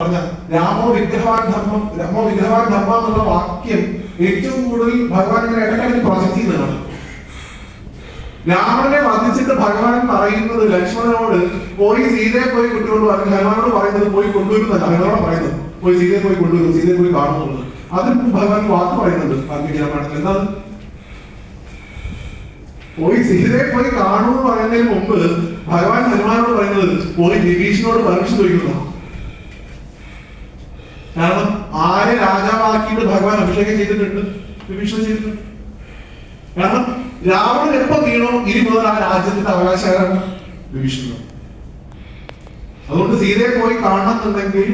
പറഞ്ഞ രാമോ വിഗ്രഹവാൻ ധർമ്മം എന്നുള്ള വാക്യം ഏറ്റവും കൂടുതൽ ഭഗവാൻ ഇങ്ങനെ ഇടയ്ക്കിടയ്ക്ക് പ്രൊജക്ട് ചെയ്യുന്നതാണ്. രാവണനെ വധിച്ചിട്ട് ഭഗവാൻ പറയുന്നത് ലക്ഷ്മണനോട് പോയി സീതയെ പോയി കൊണ്ടുകൊണ്ട് പറഞ്ഞു. ഹനുമാനോട് പറയുന്നത് പോയി കൊണ്ടുവരുന്നല്ല, ഹനുമാനോട് പറയുന്നത് പോയി സീതയെ പോയി കൊണ്ടുവരും, സീതയെ പോയി കാണുന്നുള്ളത്. അതിന് ഭഗവാൻ വാക്ക് പറയുന്നുണ്ട് വാൽമീകി രാമായണത്തിൽ. എന്താണ്? പോയി സീതയെ പോയി കാണുമെന്ന് പറയുന്നതിന് മുമ്പ് ഭഗവാൻ ഹനുമാനോട് പറയുന്നത് പോയി വിഭീഷണോട് പെർമിഷൻ ചോദിക്കുന്നതാണ്. കാരണം ആരെ രാജാവാക്കിയിട്ട് ഭഗവാൻ അഭിഷേകം ചെയ്തിട്ടുണ്ട്? വിഭീഷണൻ ചെയ്തിട്ടുണ്ട്. കാരണം രാവണൻ എപ്പോ വീണോ ഇനി മുതൽ ആ രാജ്യത്തിന്റെ അവകാശകാരാണ് വിഭീഷണൻ. അതുകൊണ്ട് സീതയെ പോയി കാണണമെന്നുണ്ടെങ്കിൽ,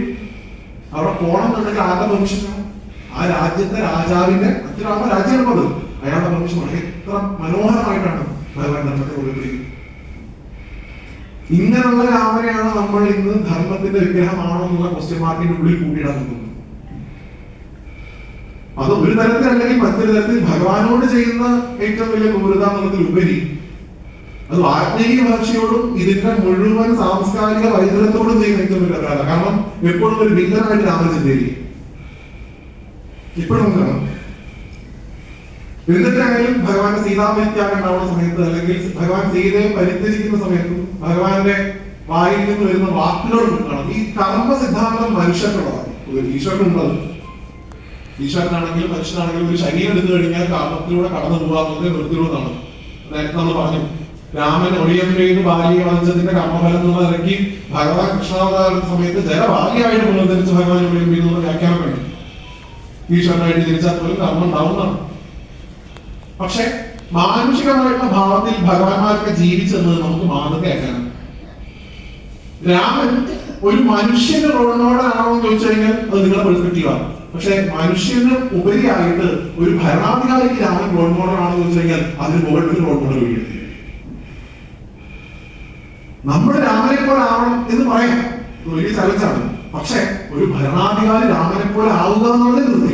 അവിടെ പോകണമെന്നുണ്ടെങ്കിൽ ആരുടെ പെർമിഷൻ വേണം? ആ രാജ്യത്തെ രാജാവിന്റെ അച്ഛനാമ രാജ്യമാണ്, അയാളുടെ പെർമിഷൻ വേണം. എത്ര മനോഹരമായിട്ടാണ് ഭഗവാൻ ധർമ്മത്തെ ഉപയോഗിക്കുന്നത്. ഇങ്ങനെയുള്ള രാമനെയാണ് നമ്മൾ ഇന്ന് ധർമ്മത്തിന്റെ വിഗ്രഹമാണോ എന്നുള്ള ക്വസ്റ്റ്യൻ മാർക്കിന്റെ ഉള്ളിൽ കൂട്ടിയിടാൻ നോക്കുന്നത്. അത് ഒരു തരത്തിൽ അല്ലെങ്കിൽ മറ്റൊരു തരത്തിൽ ഭഗവാനോട് ചെയ്യുന്ന ഏറ്റവും വലിയ ക്രൂരത എന്നുള്ളതിലുപരി അത് വാൽമീകി ഭാഷയോടും ഇതിന്റെ മുഴുവൻ സാംസ്കാരിക വൈദ്യത്തോടും ചെയ്യുന്ന ഏറ്റവും വലിയ അപരാധം. കാരണം എപ്പോഴും ഒരു വില്ലനായിട്ട് രാമൻ ചിന്തിരിക്കും. ഇപ്പോഴും കാണാം. എന്നിട്ടായാലും ഭഗവാന്റെ സീതാപരിത്യാഗം ഉണ്ടാവുന്ന സമയത്ത്, അല്ലെങ്കിൽ ഭഗവാൻ സീതയെ പരിത്യജിക്കുന്ന സമയത്തും ഭഗവാന്റെ വായിൽ നിന്ന് വരുന്ന വാക്കുകളോട് കാണാം ഈ കർമ്മ സിദ്ധാന്തം മനുഷ്യർക്കുള്ളതാണ്. ഈശ്വരനുള്ളത്. ഈശ്വരനാണെങ്കിലും മനുഷ്യനാണെങ്കിലും ഒരു ശരീരം എടുത്തു കഴിഞ്ഞാൽ കർമ്മത്തിലൂടെ കടന്നു പോകാവുന്നത് വൃത്തിയുള്ളതാണ്. നേരത്തെ നമ്മൾ പറഞ്ഞു, രാമൻ ഒഴിയമ്മയിൽ ഭാര്യയെ വധിച്ചതിന്റെ കർമ്മഫലം എന്നുള്ള നിലയ്ക്ക് ഭഗവാൻ കൃഷ്ണാവതാരണ സമയത്ത് ജലഭാര്യയായിട്ട് പുനർദ്ധരിച്ച ഭഗവാൻ ഒഴിയമ്മയിൽ എന്നുള്ള വ്യാഖ്യാനം വേണ്ടി ഈശ്വരനായിട്ട് ജനിച്ചാൽ പോലും കർമ്മം ഉണ്ടാവുന്നതാണ്. പക്ഷെ മാനുഷികമായിട്ടുള്ള ഭാവത്തിൽ ഭഗവാന്മാരൊക്കെ ജീവിച്ചെന്നത് നമുക്ക് മാതൃകയാക്കാനാണ്. രാമൻ ഒരു മനുഷ്യന്റെ റോൾ മോഡലാണോ എന്ന് ചോദിച്ചു കഴിഞ്ഞാൽ അത് നിങ്ങളുടെ പെർസ്പെക്റ്റീവാണ്. പക്ഷെ മനുഷ്യന് ഉപരിയായിട്ട് ഒരു ഭരണാധികാരിക്ക് രാമൻ റോൾ മോഡൽ ആണെന്ന് ചോദിച്ചു കഴിഞ്ഞാൽ അതിന് മുകളിൽ റോൾ മോഡൽ വരും. നമ്മൾ രാമനെ പോലെ ആവണം എന്ന് പറയാം, വലിയ ചലഞ്ചാണ്. പക്ഷെ ഒരു ഭരണാധികാരി രാമനെ പോലെ ആവുക എന്നുള്ളത് നിർത്തി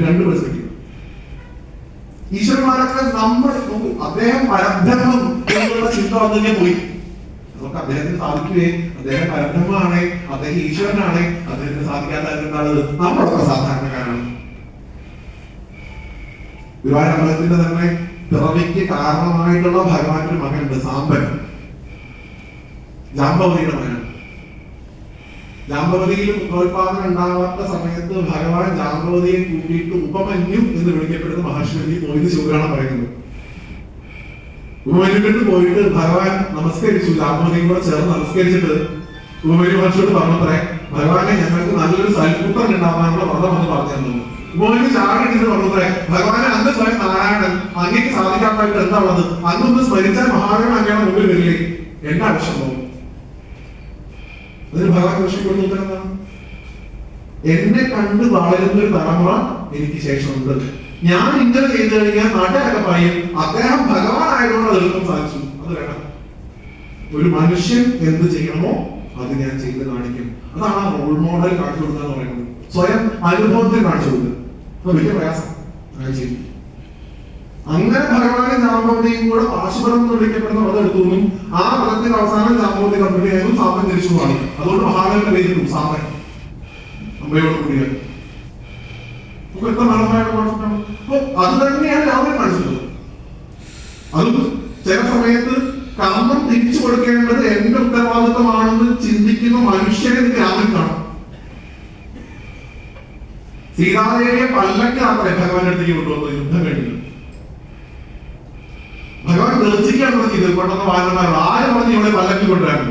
രണ്ട് പെർസ്പെക്റ്റീവ്. ഈശ്വരന്മാരൊക്കെ നമ്മൾ അദ്ദേഹം പരബ്രഹ്മം എന്നുള്ള ചിന്ത വന്നു കഴിഞ്ഞാൽ പോയി. അതൊക്കെ അദ്ദേഹത്തിന് സാധിക്കുകയെ അദ്ദേഹം പരബ്രഹ്മമാണ്, അദ്ദേഹം ഈശ്വരനാണ്, അദ്ദേഹത്തിന് സാധിക്കാത്തത് നമ്മളൊക്കെ സാധാരണക്കാരാണ്. ഗുരുവായൂർ അമ്പലത്തിന്റെ തന്നെ പിറവിക്ക് കാരണമായിട്ടുള്ള ഭഗവാന്റെ മകനുണ്ട്, സാമ്പൻ, ജാമ്പവതിയുടെ മകൻ. ജാമ്പവതിയിൽ പുത്രോത്പാദനം ഉണ്ടാവാത്ത സമയത്ത് ഭഗവാൻ ജാമ്പവതിയെ കൂട്ടിയിട്ട് ഉപമന്യു എന്ന് വിളിക്കപ്പെടുന്ന മഹാശിവജി പോയിട്ട് ശിവപുരാണം പറയുന്നത്. ഉപമന്യുവിട്ട് പോയിട്ട് ഭഗവാൻ നമസ്കരിച്ചു, ജാമ്പവതിയും കൂടെ ചേർന്ന് നമസ്കരിച്ചിട്ട് ഉപമന്യു മഹർഷിയോട് പറഞ്ഞത്രേ, ഭഗവാനെ ഞങ്ങൾക്ക് നല്ലൊരു സൽപുത്രൻ ഉണ്ടാവാനുള്ള വ്രതം എന്ന് പറഞ്ഞു തന്നു. ഉപമന്യു ചാടിയിട്ട് പറഞ്ഞത്രേ, ഭഗവാനെ അന്ന് സ്വയം നാരായണൻ, അങ്ങേക്ക് സാധിക്കാത്തായിട്ട് എന്താ ഉള്ളത്? അന്നൊന്ന് സ്മരിച്ചാൽ മഹാദേവൻ അങ്ങയുടെ മുമ്പിൽ വരില്ലേ? എന്റെ ആവശ്യം പോകും. അതിന് ഭഗവാൻ കൃഷിപ്പെടുന്ന ഉത്തരം എന്താണ്? എന്നെ കണ്ട് വളരുന്ന ഒരു തലമുറ എനിക്ക് ശേഷമുണ്ട്. ഞാൻ ഇങ്ങനെ ചെയ്തു കഴിഞ്ഞാൽ നാട്ടുകാരൊക്കെ പറയും അദ്ദേഹം ഭഗവാൻ ആയതുകൊണ്ട് അത് എളുപ്പം സാധിച്ചു. അത് വേണം. ഒരു മനുഷ്യൻ എന്ത് ചെയ്യണമോ അത് ഞാൻ ചെയ്ത് കാണിക്കും. അതാണ് ആ റോൾ മോഡൽ കാണിച്ചു കൊടുക്കുക എന്ന് പറയുന്നത്. സ്വയം അനുഭവത്തിൽ കാണിച്ചു കൊടുക്കുക. അപ്പൊ വലിയ പ്രയാസം ചെയ്യും. അങ്ങനെ ഭഗവാനെ ജാമ്പവതിയും കൂടെ പാശുപതം എന്ന് വിളിക്കപ്പെടുന്ന വ്രതം എടുത്തുവെന്നും ആ വ്രതത്തിന്റെ അവസാനം ജാമ്പവതി കമ്പനി ആയതും സാമ്പൻ തിരിച്ചു പോകാണ്. അതുകൊണ്ട് മഹാദേവന്റെ പേരിട്ടു സാമ്പൻ, അമ്മയോട് കൂടിയ. എത്ര മനോഹരമായ കോൺസെപ്റ്റാണ്. അപ്പൊ അത് തന്നെയാണ് രാമൻ കാണിച്ചത്. അതും ചില സമയത്ത് കർമ്മം തിരിച്ചു കൊടുക്കേണ്ടത് എന്റെ ഉത്തരവാദിത്വമാണെന്ന് ചിന്തിക്കുന്ന മനുഷ്യരെ രാമൻ കാണും. സീതാദേവിയെ പല്ലക്കിലാത്രേ ഭഗവാന്റെ അടുത്തേക്ക് കൊണ്ടുവന്നത് യുദ്ധം കഴിഞ്ഞു. ഭഗവാൻ നിർജിക്കാണ് ചെയ്തത്. കൊണ്ടുവന്ന വാനന്മാരോട് ആര് പറഞ്ഞ് ഇവിടെ പല്ലക്കി കൊണ്ടുവരാൻ?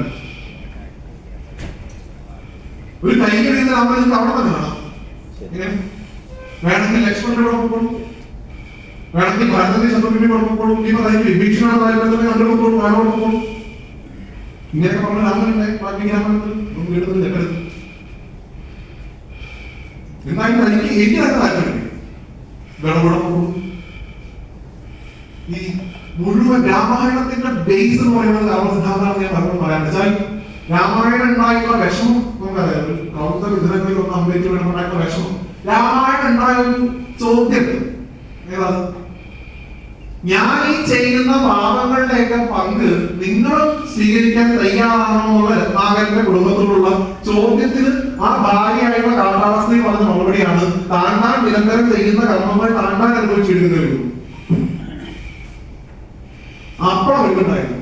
ഒരു കൈകടി രാമൻ അവിടെ തന്നെ കാണാം. വേണമെങ്കിൽ ലക്ഷ്മണന്റെ കുഴപ്പപ്പോഴും, വേണമെങ്കിൽ ഭരതന്റെ ശത്രുവിന്റെ കുഴപ്പപ്പോഴും, ഈ പറയുന്നത് വിഭീഷണ കണ്ടുപോകും വാനോടൊപ്പം ഇങ്ങനെയൊക്കെ പറഞ്ഞ രാമനുണ്ടായി. വാൽമീകി രാമായണത്തിൽ വീടുന്നത് തെറ്റരുത്. എന്തായാലും എനിക്ക് തന്നെ താല്പര്യം ഗണപടം. ഈ മുഴുവൻ രാമായണത്തിന്റെ ബേസ് എന്ന് പറയുന്നത് രാമസിദ്ധാന്തമാണ്. ഞാൻ പറഞ്ഞു പറയാൻ വെച്ചാൽ രാമായണം ഉണ്ടായിട്ടുള്ള വിഷമം നമുക്കറിയാം. പ്രവർത്തന വിധനങ്ങളിലൊക്കെ അമ്പേറ്റ് വേണമെന്നുണ്ടായിട്ടുള്ള വിഷമം. രാമായണം ഉണ്ടായ ഒരു ചോദ്യം ഏതാണ്? ഞാൻ ഈ ചെയ്യുന്ന പാപങ്ങളുടെയൊക്കെ പങ്ക് നിങ്ങളും സ്വീകരിക്കാൻ തയ്യാറാണോ എന്നുള്ള രത്നാകരന്റെ കുടുംബത്തോടുള്ള ചോദ്യത്തിന് ആ ഭാര്യയായിട്ടുള്ള കാലാവസ്ഥയിൽ പറഞ്ഞ മറുപടിയാണ് താൻ നിരന്തരം ചെയ്യുന്ന കർമ്മങ്ങൾ താൻ അനുഭവിച്ചിരുന്നു. അപ്പോഴാണ് വീടുണ്ടായിരുന്നു.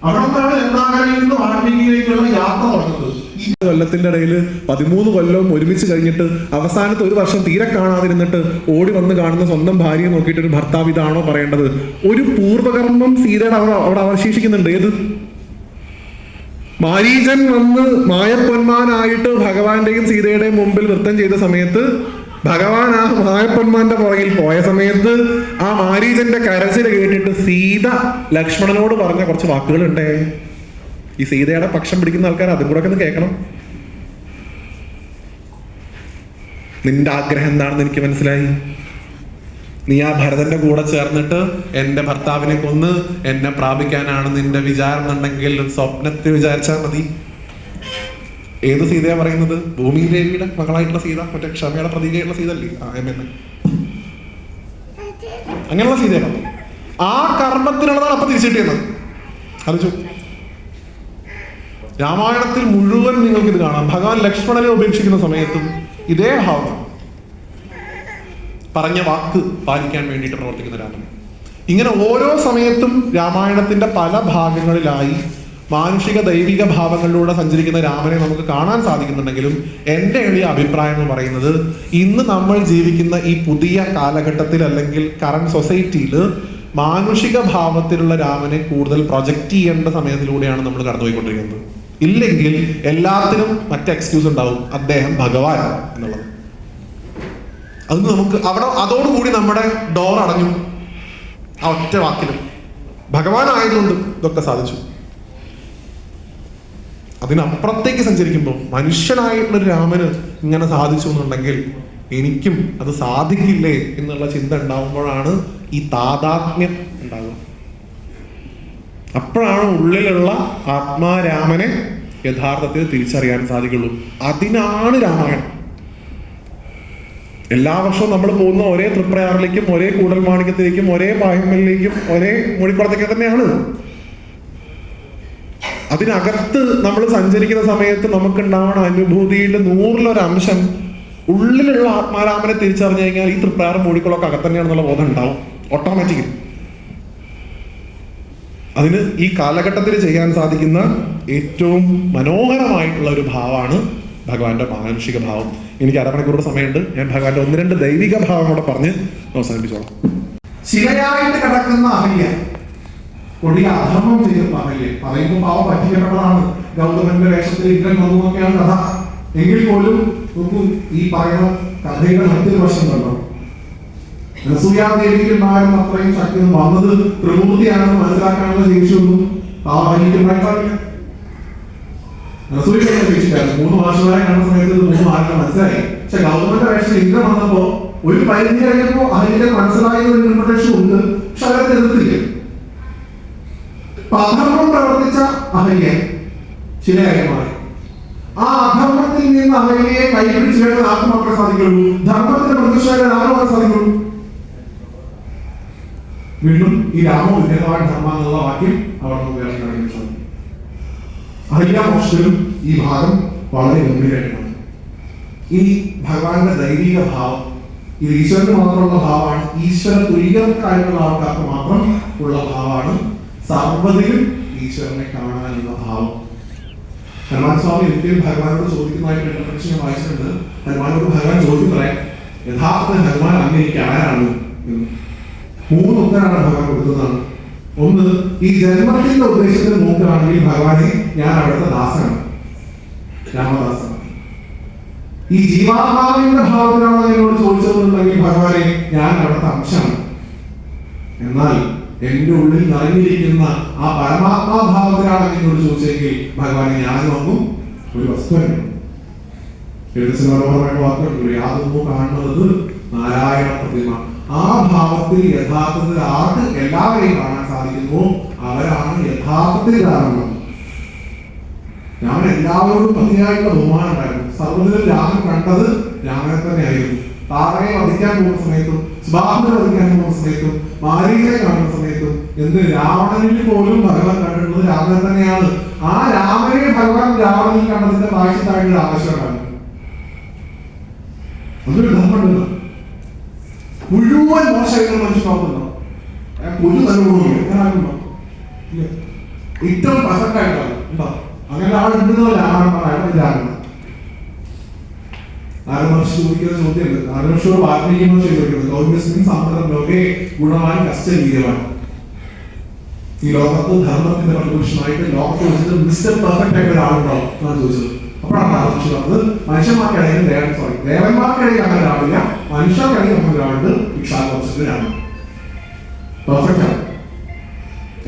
അവിടെ നിന്നാണ് രത്നാകരനിൽ നിന്ന് വാൽമീകിയിലേക്കുള്ള യാത്ര തുടങ്ങുന്നത്. ഈ കൊല്ലത്തിന്റെ ഇടയിൽ 13 കൊല്ലവും ഒരുമിച്ച് കഴിഞ്ഞിട്ട് അവസാനത്തെ ഒരു വർഷം തീരെ കാണാതിരുന്നിട്ട് ഓടി വന്ന് കാണുന്ന സ്വന്തം ഭാര്യയെ നോക്കിയിട്ട് ഒരു ഭർത്താവ് ഇതാണോ പറയേണ്ടത്? ഒരു പൂർവകർമ്മം സീതയുടെ അവിടെ അവശേഷിക്കുന്നുണ്ട്. ഏത്? മാരീചൻ വന്ന് മായപ്പൊന്മാനായിട്ട് ഭഗവാന്റെയും സീതയുടെയും മുമ്പിൽ നൃത്തം ചെയ്ത സമയത്ത് ഭഗവാൻ ആ മായപ്പൊന്മാന്റെ പുറകിൽ പോയ സമയത്ത് ആ മാരീചന്റെ കരച്ചിൽ കേട്ടിട്ട് സീത ലക്ഷ്മണനോട് പറഞ്ഞ കുറച്ച് വാക്കുകളുണ്ടേ. ഈ സീതയുടെ പക്ഷം പിടിക്കുന്ന ആൾക്കാർ അതും കൂടെ ഒന്ന് കേൾക്കണം. നിന്റെ ആഗ്രഹം എന്താണെന്ന് എനിക്ക് മനസ്സിലായി. നീ ആ ഭരതന്റെ കൂടെ ചേർന്നിട്ട് എന്റെ ഭർത്താവിനെ കൊന്ന് എന്നെ പ്രാപിക്കാനാണ് നിന്റെ വിചാരം എന്നുണ്ടെങ്കിൽ സ്വപ്നത്തിൽ വിചാരിച്ചാൽ മതി. ഏത് സീതയാ പറയുന്നത്? ഭൂമി ദേവിയുടെ മകളായിട്ടുള്ള സീത, മറ്റേ ക്ഷമയുടെ പ്രതീകമായിട്ടുള്ള സീത അല്ലേ? അങ്ങനെയുള്ള സീതയാണ്. ആ കർമ്മത്തിനുള്ളതാണ് അപ്പൊ തിരിച്ചിട്ടിയത്. അറിച്ചു രാമായണത്തിൽ മുഴുവൻ നിങ്ങൾക്ക് ഇത് കാണാം. ഭഗവാൻ ലക്ഷ്മണനെ ഉപേക്ഷിക്കുന്ന സമയത്തും ഇതേ ഭാവം, പറഞ്ഞ വാക്ക് പാലിക്കാൻ വേണ്ടിയിട്ട് പ്രവർത്തിക്കുന്ന രാമൻ. ഇങ്ങനെ ഓരോ സമയത്തും രാമായണത്തിന്റെ പല ഭാഗങ്ങളിലായി മാനുഷിക ദൈവിക ഭാവങ്ങളിലൂടെ സഞ്ചരിക്കുന്ന രാമനെ നമുക്ക് കാണാൻ സാധിക്കുന്നുണ്ടെങ്കിലും എൻ്റെ എളിയ അഭിപ്രായം എന്ന് പറയുന്നത് ഇന്ന് നമ്മൾ ജീവിക്കുന്ന ഈ പുതിയ കാലഘട്ടത്തിൽ അല്ലെങ്കിൽ കറന്റ് സൊസൈറ്റിയിൽ മാനുഷിക ഭാവത്തിലുള്ള രാമനെ കൂടുതൽ പ്രൊജക്റ്റ് ചെയ്യേണ്ട സമയത്തിലൂടെയാണ് നമ്മൾ കടന്നുപോയിക്കൊണ്ടിരിക്കുന്നത്. ഇല്ലെങ്കിൽ എല്ലാത്തിനും മറ്റേ എക്സ്ക്യൂസ് ഉണ്ടാവും, അദ്ദേഹം ഭഗവാൻ എന്നുള്ളത്. അത് നമുക്ക് അവിടെ അതോടുകൂടി നമ്മുടെ ഡോർ അടഞ്ഞു. ആ ഒറ്റ വാക്കിലും ഭഗവാൻ ആയതുകൊണ്ട് ഇതൊക്കെ സാധിച്ചു. അതിനപ്പുറത്തേക്ക് സഞ്ചരിക്കുമ്പോൾ മനുഷ്യനായിട്ടുള്ളൊരു രാമന് ഇങ്ങനെ സാധിച്ചു എന്നുണ്ടെങ്കിൽ എനിക്കും അത് സാധിക്കില്ലേ എന്നുള്ള ചിന്ത ഉണ്ടാകുമ്പോഴാണ് ഈ താതാത്മ്യം ഉണ്ടാകുക. അപ്പോഴാണ് ഉള്ളിലുള്ള ആത്മാരാമനെ യഥാർത്ഥത്തിൽ തിരിച്ചറിയാൻ സാധിക്കുള്ളൂ. അതിനാണ് രാമായണം. എല്ലാ വർഷവും നമ്മൾ പോകുന്ന ഒരേ തൃപ്രയാറിലേക്കും ഒരേ കൂടൽമാണിക്യത്തിലേക്കും ഒരേ പായമ്മലിലേക്കും ഒരേ മൂഴിക്കുളത്തേക്ക് തന്നെയാണ്. അതിനകത്ത് നമ്മൾ സഞ്ചരിക്കുന്ന സമയത്ത് നമുക്കുണ്ടാവുന്ന അനുഭൂതിയുടെ 100% ഉള്ളിലുള്ള ആത്മാരാമനെ തിരിച്ചറിഞ്ഞു കഴിഞ്ഞാൽ ഈ തൃപ്രയാറും മൂഴിക്കുളമൊക്കെ അകത്ത് തന്നെയാണെന്നുള്ള ബോധം ഉണ്ടാവും ഓട്ടോമാറ്റിക്കലി. അതിന് ഈ കാലഘട്ടത്തിൽ ചെയ്യാൻ സാധിക്കുന്ന ഏറ്റവും മനോഹരമായിട്ടുള്ള ഒരു ഭാവമാണ് ഭഗവാന്റെ മാനുഷിക ഭാവം. എനിക്ക് അരമണിക്കൂറുടെ സമയമുണ്ട്. ഞാൻ ഭഗവാന്റെ 1-2 ദൈവിക ഭാവം കൂടെ പറഞ്ഞ് അവസാനിപ്പിച്ചോളാം. ശിലയായിട്ട് കിടക്കുന്ന അഹല്യ, കൊടിയ അധർമ്മം ചെയ്യുന്ന അഹല്യ, പറയുമ്പോൾ പാവം പറ്റിക്കപ്പെട്ടതാണ്. ഗൗതമന്റെ വേഷത്തിൽ ഇന്ദ്രൻ വന്നുമൊക്കെയാണ് കഥ. എങ്കിൽ പോലും ഈ പറയുന്ന കഥയുടെ മറ്റൊരു വശം കണ്ടോ, അനസൂയാദേവിക്ക് ഉണ്ടായിരുന്ന അത്രയും ശക്തി വന്നത് പ്രകൃതിയാണെന്ന് മനസ്സിലാക്കാനുള്ള ശേഷിയൊന്നും ആ അഹല്യക്കുണ്ടായിട്ടില്ല. അനസൂയ വീക്ഷിക്കാറ് 3 മാസമായി കാണുന്ന സമയത്ത് 3 മാസം മനസ്സിലായി. പക്ഷെ ഗൗതമന്റെ വേഷത്തിൽ ഇന്ദ്രൻ വന്നപ്പോ ഒരു പരിധി കഴിഞ്ഞപ്പോ അഹല്യ മനസ്സിലായ ഒരു ഇന്റർപ്രിട്ടേഷൻ ഉണ്ട്. പക്ഷെ അവരെ എതിർത്തില്ല. അധർമ്മം പ്രവർത്തിച്ച അഹല്യ ശിലയായി മാറി. ആ അധർമ്മത്തിൽ നിന്ന് അഹല്യയെ കൈപിടിച്ചു കഴിഞ്ഞാൽ ആർക്ക് മാത്രമേ സാധിക്കുള്ളൂ? ധർമ്മത്തിന്റെ പ്രതിഷ്ഠയുടെ ആർക്ക് മാത്രമേ സാധിക്കുള്ളൂ? വീണ്ടും ഈ രാമോ വിഗ്രഹവാൻ ധർമ്മ എന്നുള്ള വാക്യം അവിടെ നമുക്ക് കാണിക്കാൻ സാധിക്കും. അഹല്യാമോക്ഷത്തിലും ഈ ഭാഗം വളരെ ഗംഭീരമായിട്ടാണ്. ഇനി ഭഗവാന്റെ ദൈവിക ഭാവം, ഇത് ഈശ്വരന് മാത്രമുള്ള ഭാവമാണ്. ഈശ്വര തുല്യർക്കായിട്ടുള്ള ആൾക്കാർക്ക് മാത്രം ഉള്ള ഭാവമാണ്. സർവ്വതിലും ഈശ്വരനെ കാണാനുള്ള ഭാവം. ഹനുമാൻ സ്വാമി ഒരിക്കലും ഭഗവാനോട് ചോദിക്കുന്നതായിട്ട് ഇന്റർപ്രിട്ടേഷൻ വായിച്ചിട്ടുണ്ട്. ഹനുമാനോട് ഭഗവാൻ ചോദിക്കുന്നേ യഥാർത്ഥ ഹനുമാൻ അങ്ങേക്ക് ആരാണ് എന്ന്. 3 ഉത്തരമാണ് ഭഗവാൻ കൊടുക്കുന്നതാണ്. ഒന്ന്, ഈ ജന്മത്തിന്റെ ഉദ്ദേശത്തിൽ നോക്കുകയാണെങ്കിൽ ഭഗവാനെ ഞാൻ അവിടുത്തെ ദാസനാണ്, രാമദാസനാണ്. ഈ ജീവാത്മാവിന്റെ ഭാവത്തിലാണ് എന്നോട് ചോദിച്ചതെന്നുണ്ടെങ്കിൽ ഭഗവാനെ ഞാൻ അവിടുത്തെ അംശമാണ്. എന്നാൽ എന്റെ ഉള്ളിൽ നിറഞ്ഞിരിക്കുന്ന ആ പരമാത്മാഭാവത്തിലാണ് എന്നോട് ചോദിച്ചെങ്കിൽ ഭഗവാനെ ഞാനൊന്നും ഒരു വസ്തുവാണ്. വാക്കുകൾ യാതൊന്നും കാണുന്നത് നാരായണ പ്രതിമ. ആ ഭാവത്തിൽ യഥാർത്ഥത്തിൽ ആർക്ക് എല്ലാവരെയും കാണാൻ സാധിക്കുമോ അവരാണ് യഥാർത്ഥത്തിൽ കാണുന്നത്. രാമൻ എല്ലാവരോടും മതിയായിട്ടുള്ള ബഹുമാനം ഉണ്ടായിരുന്നു. സർവ്വതിലും രാമൻ കണ്ടത് രാമനെ തന്നെയായിരുന്നു. താരയെ വധിക്കാൻ പോകുന്ന സമയത്തും സുബാഹുവിനെ വധിക്കാൻ പോകുന്ന സമയത്തും മാരീചയെ കാണുന്ന സമയത്തും സമയത്തും എന്ത് രാവണനിൽ പോലും ഭഗവാൻ കണ്ടിട്ടുള്ളത് രാമനെ തന്നെയാണ്. ആ രാമനെ ഭഗവാൻ രാവണനിൽ കണ്ടതിന്റെ പ്രായശ്ചിത്തമായിട്ട് രാമേശ്വരനാണ്. അതൊരു ധർമ്മമുണ്ടല്ലോ. മുഴുവൻ മോശമായിട്ട് മനുഷ്യൻ നോക്കുന്നുണ്ടോ? ഒരു നല്ലവണ്ണം എങ്ങനെയാണോ ഏറ്റവും പെർഫെക്റ്റ് ആയിട്ടാണ് ഉണ്ടോ? അങ്ങനെ ആളുണ്ടെന്നോ രാമനാണ്. ആരമഹർഷി ചോദിക്കുന്ന ചോദ്യമുണ്ട്. ആരമഹർഷിയോട് വാൽമീകിയോട് ചോദിക്കുന്നത് ഗൗരവസ്മിൻ സമ്മതം ലോകേ ഗുണവാൻ കഷ്ടവീര്യവാൻ. ഈ ലോകത്ത് ധർമ്മത്തിന്റെ പ്രതിപുരുഷനായിട്ട് ലോകത്ത് വെച്ചിട്ട് മിസ്റ്റർ പെർഫെക്റ്റ് ആയിട്ട് ഒരാളുണ്ടാവും എന്നാണ് ചോദിച്ചത്. അപ്പോഴാണ് ആരമഹർഷി പറഞ്ഞത് മനുഷ്യന്മാർക്കിടയിൽ ദേവന്മാർക്കിടയിൽ അങ്ങനെ ഒരാളില്ല, മനുഷ്യർക്കിടയിൽ അങ്ങനെ ഒരാളുണ്ട്. ഇക്ഷാകവംശത്തിൽ രാമൻ പെർഫെക്റ്റ് ആണ്.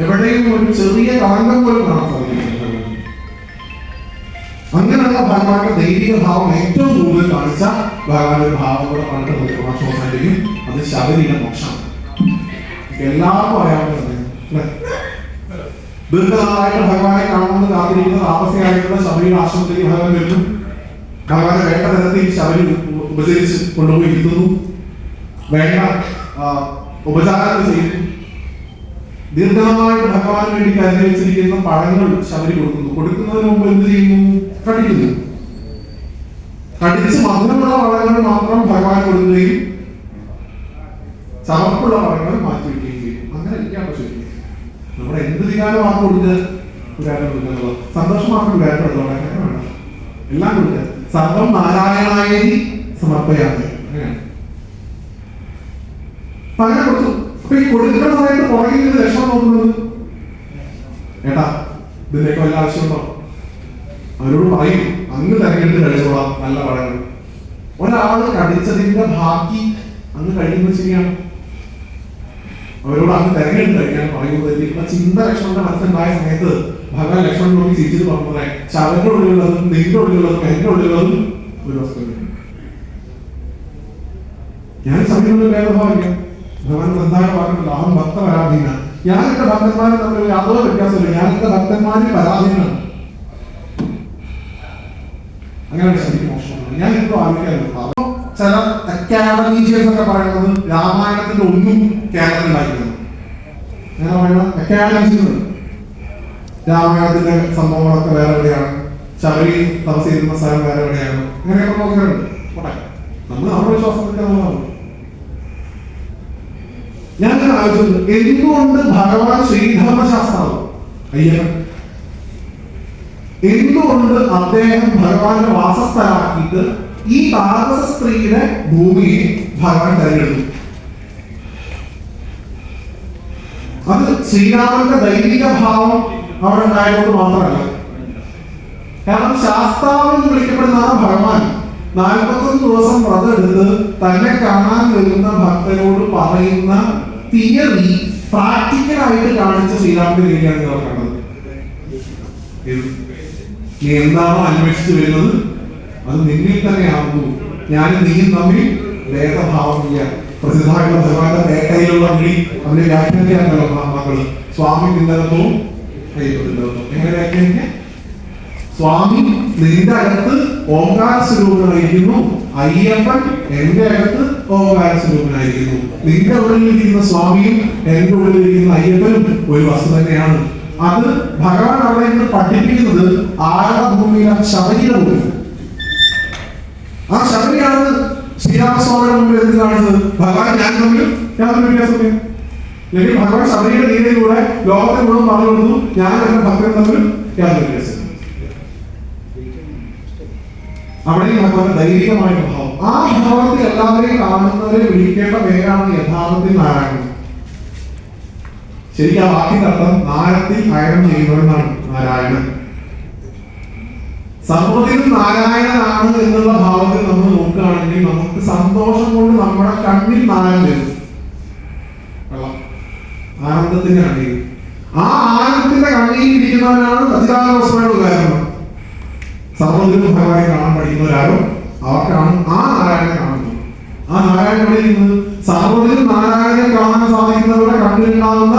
എവിടെയും ഒരു ചെറിയ കളങ്കം പോലും കാണാൻ സാധിക്കില്ല. അങ്ങനെയുള്ള ഭഗവാന്റെ ദൈവിക ഭാവം ഏറ്റവും കൂടുതൽ കാണിച്ച ഭഗവാന്റെ ഭാവം കൂടെ പറഞ്ഞിട്ട് മോക്ഷം അവസാനിക്കും. അത് ശബരിയുടെ മോക്ഷമാണ്. എല്ലാവർക്കും അറിയാവുന്നതാണ്. ദീർഘനാളായിട്ട് ഭഗവാനെ കാണുമെന്ന് കാത്തിരിക്കുന്ന താപസിയായിട്ടുള്ള ശബരിയുടെ ആശ്രമത്തിലേക്ക് ഭഗവാൻ വരുന്നു. ഭഗവാനെ വേണ്ട തരത്തിൽ ശബരി ഉപചരിച്ച് കൊണ്ടുപോയി ഇരുത്തുന്നു. വേണ്ട ഉപചാരങ്ങൾ ചെയ്യുന്നു. ദീർഘമായിട്ട് ഭഗവാന് വേണ്ടി കരുതി വെച്ചിരിക്കുന്ന പഴങ്ങൾ ശബരി കൊടുക്കുന്നു. കൊടുക്കുന്നതിന് മുമ്പ് എന്ത് ചെയ്യുന്നു? കടിക്കുന്നു. കടിച്ച് മധുരമുള്ള പഴങ്ങൾ മാത്രം ഭഗവാൻ കൊടുക്കുകയും ചവപ്പുള്ള പഴങ്ങൾ മാറ്റി വയ്ക്കുകയും ചെയ്യും. അങ്ങനെ ഇരിക്കാൻ പറ്റും. നമ്മുടെ എന്ത് വികാരമാണ് കൊടുക്കുക? വികാരം കൊടുക്കുക. സന്തോഷമാണ് വികാരം കൊടുക്കുക. അങ്ങനെ വേണം. എല്ലാം കൊടുക്കുക. സർവം നാരായണായ സമർപ്പയാണ്. അങ്ങനെയാണ്. അങ്ങനെ കൊടുത്തു. അപ്പൊ ഈ കൊടുക്കുന്ന സമയത്ത് പുറകിൽ നിന്ന് ലക്ഷണം നോക്കുന്നത് ഏട്ടാ ഇതിലേക്ക് വല്ല ആവശ്യമുണ്ടോ? അവരോട് പറയും അങ്ങ് തിരഞ്ഞെടുത്ത് കഴിച്ചോളാം നല്ല പഴങ്ങൾ. ഒരാള് കടിച്ചതിന്റെ ബാക്കി അങ്ങ് കഴിയുന്നത് ശരിയാണ്. അവരോട് അങ്ങ് തിരഞ്ഞെടുത്ത് കഴിക്കാൻ പറയുന്നത് ചിന്ത ലക്ഷ്മണന്റെ മനസ്സിലുണ്ടായ സമയത്ത് ഭഗവാൻ ലക്ഷ്മണൻ നോക്കി ചിരിച്ചിട്ട് പറഞ്ഞത് ശവന്റെ ഉള്ളിലുള്ളതും നിന്റെ ഉള്ളിലുള്ളതും എന്റെ ഉള്ളിലുള്ളതും ഒരു വസ്തു. ഞാൻ സമയങ്ങളിൽ ഭേദഭാവില്ല. ഭഗവാൻ എന്തായാലും പറഞ്ഞിട്ടില്ല അവൻ ഭക്ത പരാധീന. ഞാൻ എന്റെ ഭക്തന്മാരും തമ്മിൽ യാതൊരു വ്യത്യാസമില്ല. ഞാൻ എന്റെ ഭക്തന്മാരിൽ പരാധീനാണ്. അങ്ങനെയാണ് ശരിക്കും മോശമാണ്. ഞാൻ എന്തോ ആലോചിക്കാറുണ്ട്. അപ്പൊ ചില അക്കാഡമീഷ്യൻസ് ഒക്കെ പറയുന്നത് രാമായണത്തിന്റെ ഒന്നും കേരളത്തിലായിരിക്കുന്നത്. അങ്ങനെ പറയുന്ന അക്കാഡമീഷ്യൻസ് രാമായണത്തിന്റെ സംഭവങ്ങളൊക്കെ വേറെ എവിടെയാണ്, ശബരി തപസ് ചെയ്യുന്ന സ്ഥലം വേറെ എവിടെയാണ്, അങ്ങനെയൊക്കെ നോക്കാറുണ്ട്. നമ്മൾ നമ്മുടെ വിശ്വാസത്തിന്റെ നമ്മളാണ്. ഞാൻ ആലോചിച്ചത് എന്തുകൊണ്ട് ഭഗവാൻ ശ്രീധർമ്മശാസ്ത്രം അയ്യപ്പൻ എന്തുകൊണ്ട് അദ്ദേഹം ഭഗവാന്റെ വാസസ്ഥലാക്കിയിട്ട് ഈ താപസ സ്ത്രീയുടെ ഭൂമിയെ ഭഗവാൻ തെരഞ്ഞെടുത്തു? അത് ശ്രീരാമന്റെ ദൈവിക ഭാവം അവിടെ ഉണ്ടായതുകൊണ്ട് മാത്രമല്ല. കാരണം ശാസ്താവെന്ന് വിളിക്കപ്പെടുന്ന ആ ഭഗവാൻ 41 ദിവസം വ്രതം എടുത്ത് തന്നെ കാണാൻ വരുന്ന ഭക്തരോട് പറയുന്ന തിയറി പ്രാക്ടിക്കലായിട്ട് കാണിച്ച ശ്രീരാമന്റെ രീതിയാണ് നിങ്ങൾ കണ്ടത്. നീ എന്താണോ അന്വേഷിച്ചു വരുന്നത് അത് നിന്നിൽ തന്നെയാകുന്നു. ഞാനും നീയും തമ്മിൽ ഭേദഭാവമില്ല. പ്രസിദ്ധമായിട്ടുള്ള ഭഗവാന്റെ പേട്ടയിലുള്ള വിളി അതിന്റെ വ്യാഖ്യാനിക്കാനല്ലോ മക്കള്. സ്വാമി നിന്നകത്തോ അയ്യപ്പത്തിനകത്തോ എങ്ങനെ വ്യാഖ്യാനിക്കാം? സ്വാമി നിന്റെ അകത്ത് ഓംകാര സ്വരൂപനായിരിക്കുന്നു, അയ്യപ്പൻ എന്റെ അകത്ത് ഓംകാര സ്വരൂപനായിരിക്കുന്നു. നിന്റെ ഉള്ളിലിരിക്കുന്ന സ്വാമിയും എന്റെ ഉള്ളിലിരിക്കുന്ന അയ്യപ്പനും ഒരു വസ്തു തന്നെയാണ്. അത് ഭഗവാൻ അവിടെ നിന്ന് പഠിപ്പിക്കുന്നത് ആരുടെ ഭൂമിയിലാണ്? ശബരിയുടെ ഭൂമി. ആ ശബരിയാണ് ശ്രീരാമസ്വാമിയുടെ മുമ്പിൽ എന്ത് കാണിച്ചത്? ഭഗവാൻ ഞാൻ തമ്മിൽ യാതൊരു വ്യത്യാസമില്ല. അല്ലെങ്കിൽ ഭഗവാൻ ശബരിയുടെ രീതിയിലൂടെ ലോകത്തെ മുഴുവൻ പറഞ്ഞു കൊടുത്തു ഞാൻ എന്റെ ഭക്തൻ തമ്മിൽ യാതൊരു വ്യത്യാസം. അവിടെയും ഭഗവാന്റെ ദൈവികമായ ഭാവം. ആ ഭാവത്തിൽ എല്ലാവരെയും കാണുന്നവരെ വിളിക്കേണ്ട പേരാണ് യഥാർത്ഥത്തിൽ നാരായണൻ. ശരിക്കും ആ വാക്കിന്റെ അർത്ഥം നാരത്തിൽ അയനം ചെയ്യുന്നവനാണ് നാരായണൻ. സർവ്വത്തിലും നാരായണനാണ് എന്നുള്ള ഭാവത്തിൽ നമ്മൾ നോക്കുകയാണെങ്കിൽ നമുക്ക് സന്തോഷം കൊണ്ട് നമ്മുടെ കണ്ണിൽ നാരം വരും. ആനന്ദത്തിന്റെ കണ്ണീർ. ആ ആനന്ദത്തിന്റെ കണ്ണീർ ഇരിക്കുന്നവനാണ് സച്ചിദാനന്ദ ഉദാഹരണം. സർവ്വത്തിലും ഭഗവാനെ കാണാൻ പഠിക്കുന്നവരാരോ അവർക്കാണ് ആ നാരായണനെ കാണുന്നത്. ആ നാരായണൻ എവിടെ ഇരിക്കുന്നത്? സർവ്വത്തിലും നാരായണനെ കാണാൻ സാധിക്കുന്നവരുടെ കണ്ണിലുണ്ടാകുന്ന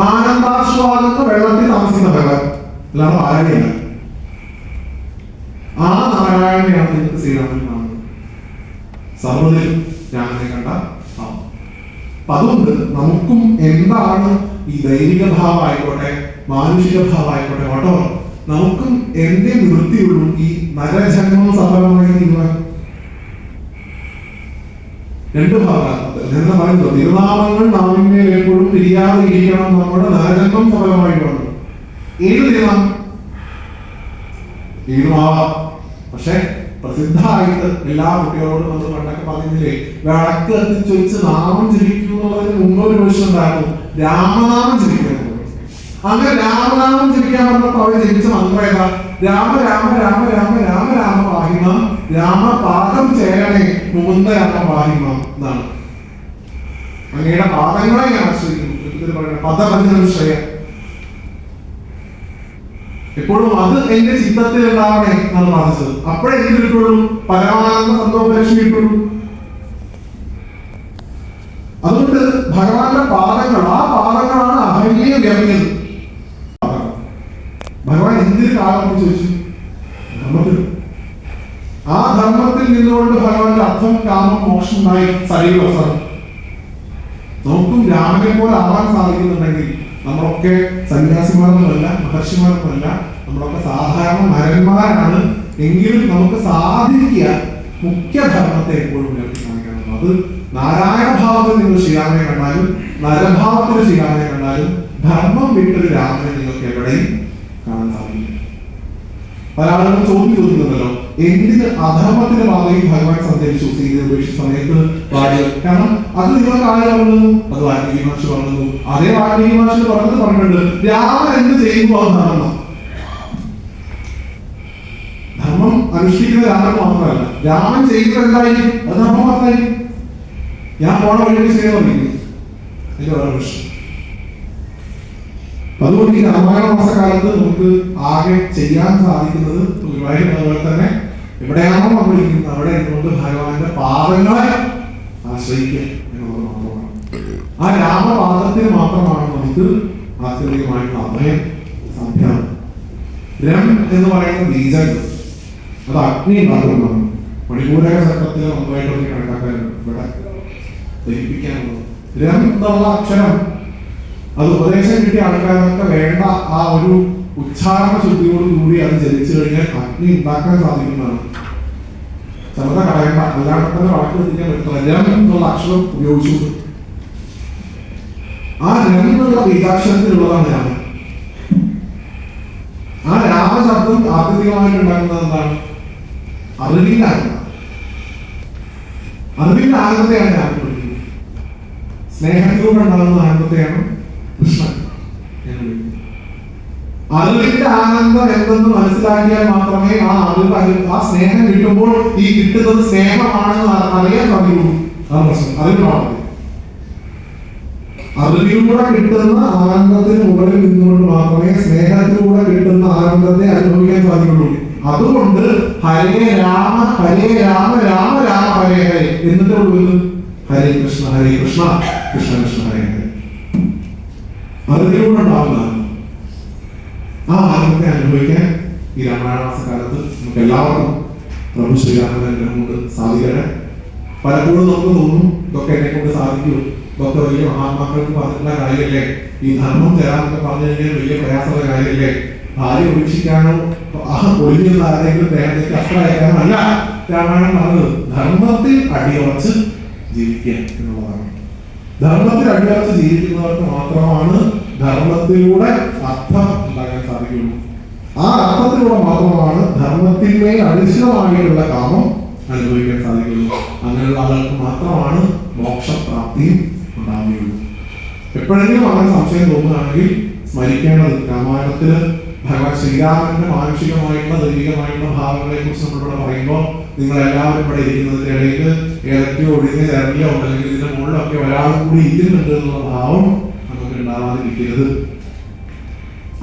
ആനന്ദാശ്വാദത്തെ വെള്ളത്തിൽ താമസിക്കുന്ന ഭഗവാൻ, അല്ലാതെ ആരാധനയില്ല. ആ നാരായണനെയാണ് നിങ്ങൾക്ക് ശ്രീരാമൻ കാണുന്നത്. സർവ്വത്തിലും രാമനെ കണ്ട. അതുകൊണ്ട് നമുക്കും എന്താണ് ഈ ദൈവിക ഭാവമായിക്കോട്ടെ മാനുഷിക ഭാവമായിക്കോട്ടെ ഓട്ടോ നമുക്കും എന്റെ നിവൃത്തിയുള്ളൂ ഈ നരജന്മം സഫലമായി തീരുവാൻ. രണ്ട് ഭാഗത്ത് എന്ന് പറയുന്നത് തിരുനാമങ്ങൾ നാമിന്മേൽ എപ്പോഴും പിരിയാതെ ഇരിക്കണം, നമ്മുടെ നരജന്മം സഫലമായി വന്നു. ഏത് തിരുനാമം ഏതുമാവാം. പക്ഷെ പ്രസിദ്ധമായിട്ട് എല്ലാ കുട്ടികളോടും നമ്മൾ പണ്ടൊക്കെ പറഞ്ഞില്ലേ, വിളക്ക് കത്തിച്ചൊഴിച്ച് നാമം ജപിക്കുന്നു എന്നുള്ളതിന് മുമ്പൊരു വിഷയം ഉണ്ടായിരുന്നു, രാമനാമം ജപിക്കുന്നു. അങ്ങനെ രാമനാമം ജപിക്കാൻ പറഞ്ഞപ്പോൾ അവർ ജപിച്ച മന്ത്രം ഏതാ? രാമ രാമ രാമ രാമ രാമ രാമ പാഹിമ രാമ പാദം ചേരണേ മുകുന്ദ രാമ പാഹിമ എന്നാണ്. അങ്ങയുടെ പാദങ്ങളെ ഞാൻ ആശ്രയിക്കുന്നു. പദഭജനം ശ്രേയ എപ്പോഴും അത് എന്റെ ചിത്തത്തിൽ ഉണ്ടാവണേ എന്നാണ് പ്രാർത്ഥിച്ചത്. അപ്പോഴേ എന്ത് കിട്ടുള്ളൂ? പരമാനന്ദ സന്തോഷം കിട്ടുള്ളൂ. അതുകൊണ്ട് ഭഗവാന്റെ പാദങ്ങൾ, ആ പാദങ്ങളാണ് അഹല്യം വ്യാപിക്കുന്നത്. ഭഗവാൻ എന്തിനു കാലം ചോദിച്ചു? ധർമ്മത്തിൽ. ആ ധർമ്മത്തിൽ നിന്നുകൊണ്ട് ഭഗവാന്റെ അർത്ഥം കാമം മോക്ഷം ഉണ്ടായി സൈവ അവസരം. നമുക്കും രാമനെ പോലെ ആവാൻ സാധിക്കുന്നുണ്ടെങ്കിൽ നമ്മളൊക്കെ സന്യാസിമാരൊന്നുമല്ല, മഹർഷിമാരൊന്നുമല്ല, നമ്മളൊക്കെ സാധാരണ നരന്മാരാണ്. എങ്കിലും നമുക്ക് സാധിക്കുക മുഖ്യധർമ്മത്തെ എപ്പോഴും കാണിക്കണം. അത് നാരായണ ഭാവത്തിൽ നിങ്ങൾ ശ്രീരാമനെ കണ്ടാലും നരഭാവത്തിൽ ശ്രീരാമനെ കണ്ടാലും ധർമ്മം വിട്ടൊരു രാമനെ നിങ്ങൾക്ക് എവിടെയും കാണാൻ സാധിക്കും. പല ആളുകളും ചോദിക്കുന്നുണ്ടല്ലോ, എന്തിന് അധർമ്മത്തിന്റെ പാതയിൽ ഭഗവാൻ സഞ്ചരിച്ചു സീതയെ ഉപേക്ഷിച്ച സമയത്ത് പാടിയത്? കാരണം അത് നിങ്ങൾക്ക് ആര് പറഞ്ഞു? അത് വാൽമീകി മഹർഷി പറഞ്ഞു. അതേ വാൽമീകി മഹർഷി പറഞ്ഞിട്ടുണ്ട്, രാമൻ എന്ത് ചെയ്യുമ്പോൾ അത് ധർമ്മം. ധർമ്മം അനുഷ്ഠിക്കുന്ന രാമൻ മാത്രമല്ല, രാമൻ ചെയ്യുന്നത് എന്തായിരിക്കും അത് ധർമ്മം മാത്രമായിരിക്കും. ഞാൻ പോണ വഴിക്ക് ചെയ്യാൻ തുടങ്ങി എന്റെ വേറെ പ്രശ്നം. അതുകൊണ്ട് ഈ രാമായണ മാസക്കാലത്ത് നമുക്ക് ആകെ ചെയ്യാൻ സാധിക്കുന്നത് അതുപോലെ തന്നെ എവിടെയാണോ നമ്മൾ ഇരിക്കുന്നത് അവിടെ ഇരുന്നുകൊണ്ട് ഭഗവാന്റെ പാദങ്ങളെ ആശ്രയിക്കുക എന്നുള്ളത് മാത്രമാണ്. ആ രാമപാദത്തിന് മാത്രമാണ് നമുക്ക് ആത്യന്തികമായിട്ടുള്ള അഭയം സാധ്യമാണ്. രം എന്ന് പറയുന്ന ബീജം, അത് അഗ്നി ഉണ്ടാകുന്നതാണ്. മണിപൂരക ചക്രത്തിൽ നന്നായിട്ടൊക്കെ കണക്കാക്കാനുണ്ട്. ഇവിടെ ധരിപ്പിക്കാനുള്ളത് രം എന്നുള്ള അക്ഷരം, അത് ഉപദേശം കിട്ടിയ ആൾക്കാരൊക്കെ വേണ്ട ആ ഒരു ഉച്ചാരണ ശുദ്ധിയോടുകൂടി അത് ജനിച്ചു കഴിഞ്ഞാൽ അഗ്നി ഉണ്ടാക്കാൻ സാധിക്കുന്നതാണ്. ചമത കളയണ്ട, അല്ലാണ്ട് തന്നെ വഴക്ക് എത്തിക്കാൻ പറ്റില്ല. രം എന്നുള്ള അക്ഷരം ഉപയോഗിച്ചു. ആ രം എന്നുള്ള ബീജാക്ഷരത്തിലുള്ളതാണ് രാമൻ. ആ രാമശബ്ദം ആത്യന്തികമായിട്ട് ഉണ്ടാക്കുന്നത് എന്താണ്? അറിവിന്റെ ആനന്ദം. അറിവിന്റെ ആനന്ദത്തെയാണ് രാമൻ പഠിക്കുന്നത്. സ്നേഹത്തിലൂടെ ഉണ്ടാകുന്ന ആനന്ദത്തെയാണ് കൃഷ്ണൻ. അറിവിന്റെ ആനന്ദം എന്തെന്ന് മനസ്സിലാക്കിയാൽ മാത്രമേ ആ അറിവ്, ആ സ്നേഹം കിട്ടുമ്പോൾ ഈ കിട്ടുന്നത് സ്നേഹമാണെന്ന് അറിയാൻ സാധിക്കുള്ളൂ. അതാണ് പ്രശ്നം. അറിവിലാണ്. അറിവിലൂടെ കിട്ടുന്ന ആനന്ദത്തിന് മുകളിൽ നിന്നുകൊണ്ട് മാത്രമേ സ്നേഹത്തിലൂടെ കിട്ടുന്ന ആനന്ദത്തെ അനുഭവിക്കാൻ സാധിക്കുള്ളൂ. അതുകൊണ്ട് ഹരേ രാമ രാമ രാമ ഹരേ ഹരേ എന്നിട്ട് ഉള്ളത് ഹരേ കൃഷ്ണ കൃഷ്ണ കൃഷ്ണ ഹരേ ഹരേ. അറിവിലൂടെ ഉണ്ടാവുന്നതാണ്. ആ ആനന്ദത്തെ അനുഭവിക്കാൻ ഈ രാമായണമാസക്കാലത്ത് നമുക്ക് എല്ലാവർക്കും പ്രഭു ശ്രീരാമന്റെ അനുഗ്രഹം കൊണ്ട് സാധിക്കട്ടെ. പലപ്പോഴും നമുക്ക് തോന്നും ഇതൊക്കെ എന്നെ കൊണ്ട് സാധിക്കൂ, ഇതൊക്കെ വലിയ മഹാത്മാക്കൾക്ക് പറഞ്ഞിട്ടുള്ള കാര്യമല്ലേ, ഈ ധർമ്മം തരാന്നൊക്കെ പറഞ്ഞു കഴിഞ്ഞാൽ വലിയ പ്രയാസമുള്ള കാര്യമല്ലേ, ഭാര്യ ഉപേക്ഷിക്കാനോ ഒഴിഞ്ഞുള്ള ആരെങ്കിലും ദേഹത്തേക്ക് അത്ര അയക്കാനോ അല്ല രാമായണം പറഞ്ഞത്. ധർമ്മത്തിൽ അടിയുറച്ച് ജീവിക്കുക എന്നുള്ളതാണ്. ധർമ്മത്തിൽ അടിയുറച്ച് ജീവിക്കുന്നവർക്ക് മാത്രമാണ് ധർമ്മത്തിലൂടെ അർത്ഥം ഉണ്ടാക്കാൻ സാധിക്കുള്ളൂ. ആ അർത്ഥത്തിലൂടെ മാത്രമാണ് ധർമ്മത്തിന്മേൽ അടിസ്ഥാനമായിട്ടുള്ള കാമം അനുഭവിക്കാൻ സാധിക്കുള്ളൂ. അങ്ങനെയുള്ള ആളുകൾക്ക് മാത്രമാണ് മോക്ഷപ്രാപ്തിയും ഉണ്ടാവുകയുള്ളൂ. എപ്പോഴെങ്കിലും അങ്ങനെ സംശയം തോന്നുകയാണെങ്കിൽ സ്മരിക്കേണ്ടത് രാമായണത്തില് ഭഗവാൻ ശ്രീരാമന്റെ മാനുഷികമായിട്ടുള്ള ദൈവികമായിട്ടുള്ള ഭാവങ്ങളെ കുറിച്ച് നമ്മളിവിടെ പറയുമ്പോൾ നിങ്ങൾ എല്ലാവരും ഇവിടെ ഇരിക്കുന്നതിന്റെ ഇടയിൽ ഏതൊക്കെയോ ഒഴിഞ്ഞ ചേർന്നിലോ അല്ലെങ്കിൽ ഇതിന്റെ മുകളിലൊക്കെ ഒരാളും കൂടി ഇരിക്കുന്നുണ്ട് എന്നുള്ള ഭാവം നമുക്ക് ഉണ്ടാവാതിരിക്കരുത്.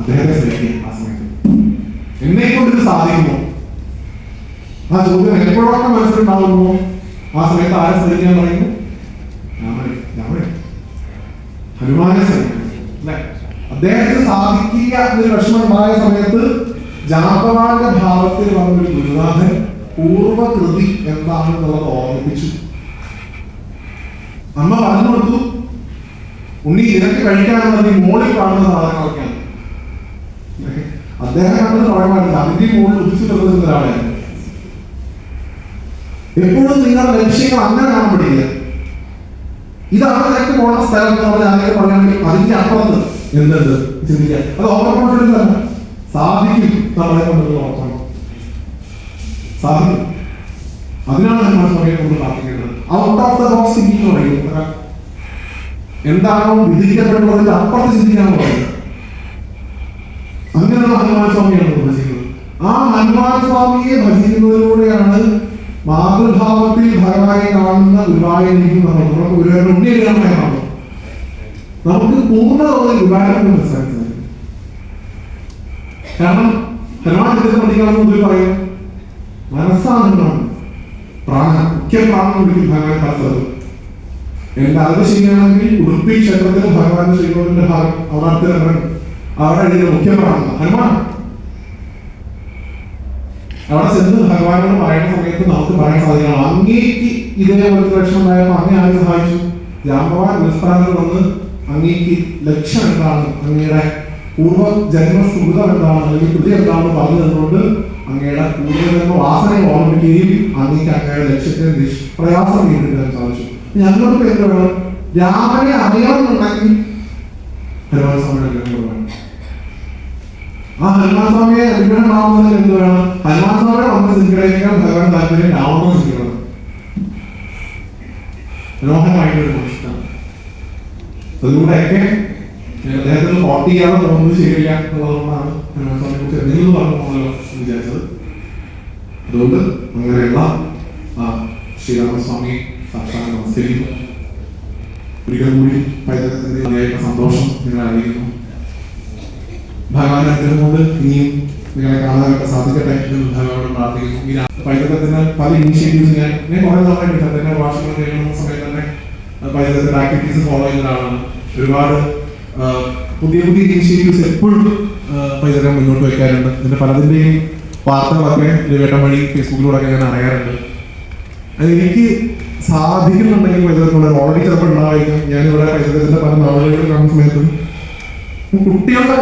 അദ്ദേഹത്തെ സ്മരിക്കുക. ആ സമയത്ത് എന്നെ കൊണ്ട് ഇത് സാധിക്കുമോ? ആ ചോദ്യം എപ്പോഴൊക്കെ മനസ്സിലുണ്ടാവുമോ ആ സമയത്ത് ആരെ സ്മരിക്കാൻ പറയുന്നു? ഹനുമാനെ സ്മരിക്കണം. അദ്ദേഹത്തിന് സാധിക്കുക എന്നൊരു വിഷമം ഉണ്ടായ സമയത്ത് ജാമ്പവാന്റെ ഭാവത്തിൽ വന്നൊരു ഗുരുനാഥൻ പൂർവകൃതി എന്താണെന്നുള്ളത് ഓർമ്മിപ്പിച്ചു. അമ്മ പറഞ്ഞു കൊടുത്തു, ഉണ്ണി നിനക്ക് കഴിക്കാനുള്ളത് ഈ മോളിൽ കാണുന്ന സാധനങ്ങളൊക്കെയാണ്. അദ്ദേഹം കണ്ടത് പറയാൻ പാടില്ല, അതിന്റെ മുകളിൽ ഉദിച്ചു വരുന്ന ഒരാളായിരുന്നു. എപ്പോഴും നിങ്ങളുടെ ലക്ഷ്യങ്ങൾ അങ്ങനെ കാണാൻ പഠിക്കുക. ഇതാണ് നിനക്ക് പോകുന്ന സ്ഥലം എന്ന് പറഞ്ഞാൽ അങ്ങനെ പറയുകയാണെങ്കിൽ അതിന്റെ അപ്പുറത്ത് എന്തുണ്ട് ചിന്തിക്കുക. അത് ഓവർ കോൺഫിഡൻസ് അല്ല, സാധിക്കും. നമ്മളെ കൊണ്ടുള്ള ഓർക്കണം സാധിക്കും. അതിനാണ് നമ്മൾ സമയം കൊണ്ട് പ്രാർത്ഥിക്കേണ്ടത്. Out of the box thinking എന്ന് പറയുന്നത് എന്താണോ വിധിക്കപ്പെടുന്നതിന്റെ അപ്പുറത്ത് ചിന്തിക്കാന്ന് പറയുന്നത്. അങ്ങനെയുള്ള ഹനുമാൻ സ്വാമിയാണ് ഭജിക്കുന്നത്. ആ ഹനുമാൻ സ്വാമിയെ ഭജിക്കുന്നതിലൂടെയാണ് മാതൃഭാവത്തിൽ ഭഗവാനെ കാണുന്ന ഗുരുവായൂരിലേക്ക് നമുക്ക് ഗുരുവായൂർ ഉണ്ണിയനായി കാണും. നമുക്ക് പൂർണ്ണ തോതിൽ ഗുരുവായൂരിനെ മനസ്സിലാക്കുന്നത്. കാരണം ഹനുമാൻ ചിത്രത്തിൽ പഠിക്കണമെന്ന് ഗുരു പറയും, മനസ്സാണ് പ്രാണൻ, മുഖ്യ പ്രാണൻ വിളിക്കും ഭഗവാൻ പറഞ്ഞത്. എന്റെ അറിവ് ശരിയാണെങ്കിൽ ഉടുപ്പി ക്ഷേത്രത്തിൽ ഭഗവാന്റെ ശ്രീകോവിലിന്റെ ഭാഗം അവിടെ എഴുതിയ മുഖ്യ പ്രാണൻ ഹനുമാൻ. അവിടെ ചെന്ന് ഭഗവാനോട് പറയുന്ന സമയത്ത് നമുക്ക് പറയാൻ സാധിക്കണം, അങ്ങേക്ക് ഇതേപോലത്തെ ലക്ഷണം ഉണ്ടായപ്പോൾ അങ്ങേ ആരെ സഹായിച്ചു? ജാമ്പവാൻ പുരസ്കാരത്തിൽ വന്ന് അങ്ങേക്ക് ലക്ഷ്യം എന്താണ്, അങ്ങയുടെ പൂർവ്വ ജന്മസുഹൃതം എന്താണ്, അല്ലെങ്കിൽ കൃതി എന്താണെന്ന് പറഞ്ഞു തന്നുകൊണ്ട് അങ്ങയുടെ പൂർവ്വജന്മ വാസനയെ ഓർമ്മിക്കുകയും അങ്ങേക്ക് അങ്ങയുടെ ലക്ഷ്യത്തെ നിഷ്പ്രയാസം നേരിടാൻ സാധിച്ചു. ഞങ്ങൾക്ക് എന്ത് വേണം? രാമനെ അറിയണമെന്നുണ്ടെങ്കിൽ ഹനുമാൻ സ്വാമിയുടെ ഗ്രഹങ്ങൾ വേണം. ആ ഹനുമാൻ സ്വാമിയെ അനുഗ്രഹമാവുന്നതിന് എന്ത് വേണം? ഹനുമാൻ സ്വാമിയെ വന്ന് ചിന്തിക്കാൻ ഭഗവാൻ താല്പര്യം രാവണ ചിന്തിക്കണം. മനോഹരമായിട്ടൊരു മനുഷ്യനാണ്. അതിലൂടെയൊക്കെ അദ്ദേഹത്തിന് വോട്ട് ചെയ്യാതെ തോന്നുന്നത് ശരിയില്ല എന്നുള്ളതുകൊണ്ടാണ് ഹനുമാൻ സ്വാമിയെ കുറിച്ച് എന്തെങ്കിലും പറഞ്ഞു പോകുന്നല്ലോ എന്ന് വിചാരിച്ചത്. അതുകൊണ്ട് അങ്ങനെയുള്ള ശ്രീരാമസ്വാമിയെ സാക്ഷാത് നമസ്കരിക്കുന്നു. ഒരിക്കൽ കൂടി പൈതൃകത്തിന്റെ സന്തോഷം നിങ്ങളെ അറിയിക്കുന്നു. ഭഗവാന്റെ അനുഗ്രഹം കൊണ്ട് ഇനിയും നിങ്ങളെ കാണാനൊക്കെ സാധിക്കട്ടെ എന്ന് ഭഗവാനോട് പ്രാർത്ഥിക്കുന്നു. ഈ പൈതൃകത്തിന് പല ഇനീഷ്യേറ്റീവ്സ് ഞാൻ കുറെ സമയത്ത് തന്നെ ഭാഷകൾ ചെയ്യുന്ന സമയത്ത് തന്നെ പൈതൃകത്തിന്റെ ആക്ടിവിറ്റീസ് ഫോളോ ചെയ്യുന്ന ഒരാളാണ്. ഒരുപാട് പുതിയ പുതിയ ഇനീഷ്യേറ്റീവ്സ് എപ്പോഴും പൈതൃകം മുന്നോട്ട് വയ്ക്കാറുണ്ട്. ഇതിന്റെ പലതിന്റെയും വാർത്തകളൊക്കെ വേട്ടം വഴി ഫേസ്ബുക്കിലൂടെ ഞാൻ അറിയാറുണ്ട്. എനിക്ക് സാധിക്കുന്നുണ്ടെങ്കിൽ പൈതൃകത്തിനുള്ള ഓൾറെഡി ചിലപ്പോൾ ഉണ്ടായിരിക്കും. ഞാനിവിടെ പൈതൃകത്തിന്റെ പല നാളുകളിൽ കാണുന്ന സമയത്ത് കുട്ടികളുടെ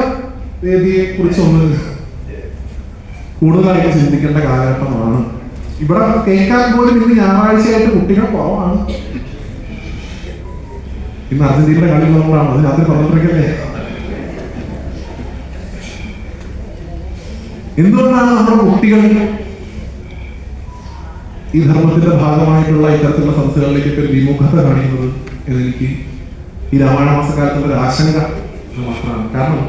വേദിയെ കുറിച്ചൊന്ന് കൂടുതലായിട്ട് ചിന്തിക്കേണ്ട കാലഘട്ടമാണ്. ഇവിടെ കേൾക്കാൻ പോലും ഇന്ന് ഞായറാഴ്ചയായിട്ട് കുട്ടികൾ കുറവാണ്. ഇന്ന് അർജന്റീനയുടെ കളി ഉള്ളതുകൊണ്ടാണ്. അത് രാത്രി 12:30 എന്തുകൊണ്ടാണ് നമ്മുടെ കുട്ടികൾ ഈ ധർമ്മത്തിന്റെ ഭാഗമായിട്ടുള്ള ഇത്തരത്തിലുള്ള സംസ്ഥകളിലേക്ക് ഒരു വിമുഖത കാണിക്കുന്നത് എന്നെനിക്ക് ഈ രാമായണ മാസക്കാലത്തുള്ള ഒരു ആശങ്ക മാത്രമാണ്. കാരണം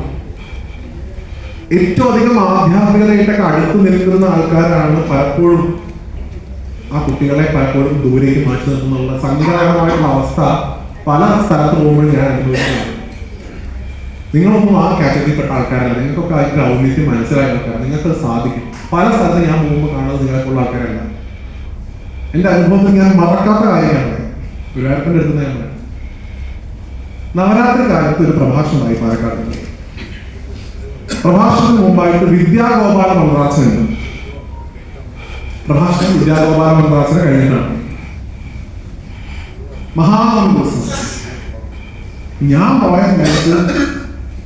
ഏറ്റവും അധികം ആധ്യാത്മികതയായിട്ടൊക്കെ അടുത്ത് നിൽക്കുന്ന ആൾക്കാരാണ് പലപ്പോഴും ആ കുട്ടികളെ പലപ്പോഴും ദൂരേക്ക് മാറ്റി നിർത്തുന്നുള്ള സങ്കടകരമായിട്ടുള്ള അവസ്ഥ പല സ്ഥലത്ത് പോകുമ്പോൾ ഞാൻ അനുഭവിക്കുന്നത്. നിങ്ങളൊന്നും ആ കാറ്റഗറിയിൽപ്പെട്ട ആൾക്കാരല്ല. നിങ്ങൾക്കൊക്കെ അതിന്റെ ഔന്നിത്യം മനസ്സിലായ ആൾക്കാരാണ്. നിങ്ങൾക്ക് സാധിക്കും. പല സ്ഥലത്ത് ഞാൻ പോകുമ്പോൾ കാണുന്നത് നിങ്ങൾക്കുള്ള ആൾക്കാരല്ല. എന്റെ അനുഭവത്തിൽ ഞാൻ മറക്കാത്ത കാര്യമാണ്. ഗുരുവായൂരപ്പന്റെ അടുത്ത് ഞാൻ പറയാം, നവരാത്രി കാലത്ത് ഒരു പ്രഭാഷണമായി പാലക്കാട്. പ്രഭാഷണത്തിന് മുമ്പായിട്ട് വിദ്യാഗോപാല മന്ത്രാസനുണ്ട്. പ്രഭാഷണം വിദ്യാഗോപാല മന്ത്രാസന കഴിഞ്ഞിട്ടാണ് മഹാനവമി ദിവസം ഞാൻ പോയ സമയത്ത്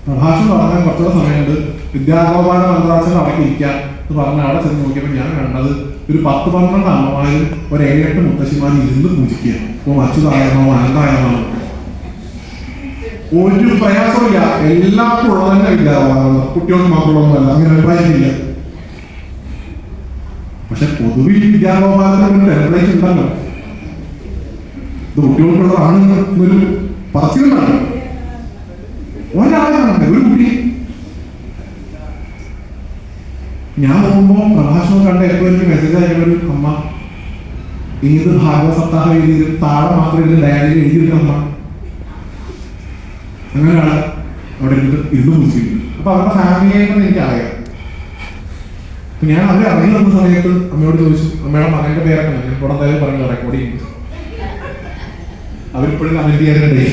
പ്രഭാഷണം തുടങ്ങാൻ കുറച്ചുകൂടെ സമയമുണ്ട്. വിദ്യാഗോപാല മന്ത്രാസനം അടക്കി ഇരിക്കാം എന്ന് പറഞ്ഞ് അവിടെ ചെന്ന് നോക്കിയപ്പോൾ ഞാൻ കണ്ടത് ഒരു 10-12 അമ്മമാരും ഒരു 7-8 മുത്തശ്ശിമാരും ഇരുന്ന് പൂജിക്കുക. അപ്പോൾ അച്യുതായനോ അനന്തായനോ ഒരു പ്രയാസമില്ല. എല്ലാവർക്കും ഉള്ളതന്നെ വിദ്യാഗോപാലം, കുട്ടികൾക്ക് മാത്രമുള്ളതല്ല. അങ്ങനെ അഭിപ്രായമില്ല. പക്ഷെ പൊതുവിൽ വിദ്യാഗോപാലത്തിന് ടെംപ്ലേറ്റ് ഉണ്ടല്ലോ. ഇത് കുട്ടികൾക്കുള്ളതാണ് എന്നൊരു പറച്ചിലുണ്ടാണ്. ഒരാളാണ് ഒരു കുട്ടി. ഞാൻ പോകുമ്പോൾ പ്രഭാഷണം കണ്ട എപ്പോൾ എനിക്ക് മെസ്സേജ് അയക്കുന്നൊരു അമ്മ, ഏത് ഭാഗവത സപ്താഹ വേദിയിലും താഴെ മാത്രം ഇതിൽ ഡയറിയിൽ എഴുതിയിട്ട് അമ്മ അങ്ങനെയാണ് അവിടെ ഇരുന്ന് പൂജിക്കുന്നത്. അപ്പൊ അവരുടെ ഫാമിലിയായിട്ട് എനിക്കറിയാം. ഞാൻ അവരെ അറിഞ്ഞു വന്ന സമയത്ത് അമ്മയോട് ചോദിച്ചു, അമ്മയുടെ മകന്റെ പേരൊക്കെ ഞാൻ ഇവിടെ എന്തായാലും പറഞ്ഞു റെക്കോർഡ് ചെയ്യുന്നു. അവരിപ്പോഴും കമന്റ് ചെയ്യാറുണ്ടേ.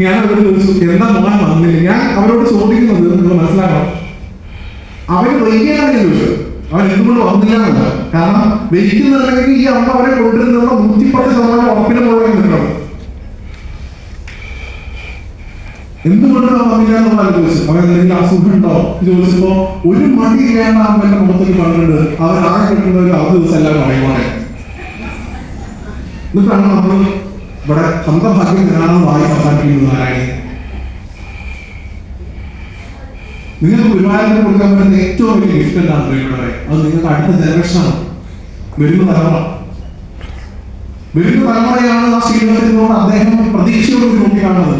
ഞാൻ അവരോട് ചോദിച്ചു, എന്താ മോൻ വന്നില്ല? ഞാൻ അവരോട് ചോദിക്കുന്നത് നിങ്ങൾ മനസ്സിലാക്കണം, അവര് വൈകിയാണ് ചോദിച്ചത്. അവൻ എന്തുകൊണ്ട് വന്നില്ല എന്നല്ല. കാരണം വൈകുന്നുണ്ടെങ്കിൽ ഈ അമ്മ അവരെ കൊണ്ടുവരുന്നുള്ള 110% ഉറപ്പിന് മുകളിൽ നിൽക്കണം. എന്തുകൊണ്ടാണ് വന്നില്ല എന്നുള്ള ചോദിച്ചു. അവൻ എന്തെങ്കിലും അസുഖം ഉണ്ടോ ചോദിച്ചപ്പോ ഒരു മടി വേണ്ട അമ്മന്റെ മുഖത്തേക്ക് പറഞ്ഞിട്ട് അവൻ ആകെ കിട്ടുന്ന ഒരു അവധി ദിവസം എല്ലാം പറയുവാണ്. എന്നിട്ടാണ് നമ്മൾ ഇവിടെ സ്വന്തഭാഗ്യം ഞാനാണെന്ന് വായിച്ച് അവസാനിപ്പിക്കുന്നത്. നാരായണി, നിങ്ങൾക്ക് ഗുരുവായൂരിന് കൊടുക്കാൻ പറ്റുന്ന ഏറ്റവും വലിയ ഗിഫ്റ്റ് എന്താണ് പ്രിയപ്പെട്ടവരെ? അത് നിങ്ങൾക്ക് അടുത്ത ജനറേഷനാണ്, വരുന്ന തലമുറ. വരുന്ന തലമുറയാണ് ആ ശ്രീലകത്തിനോട് അദ്ദേഹം പ്രതീക്ഷയോട് നോക്കിക്കാണുന്നത്.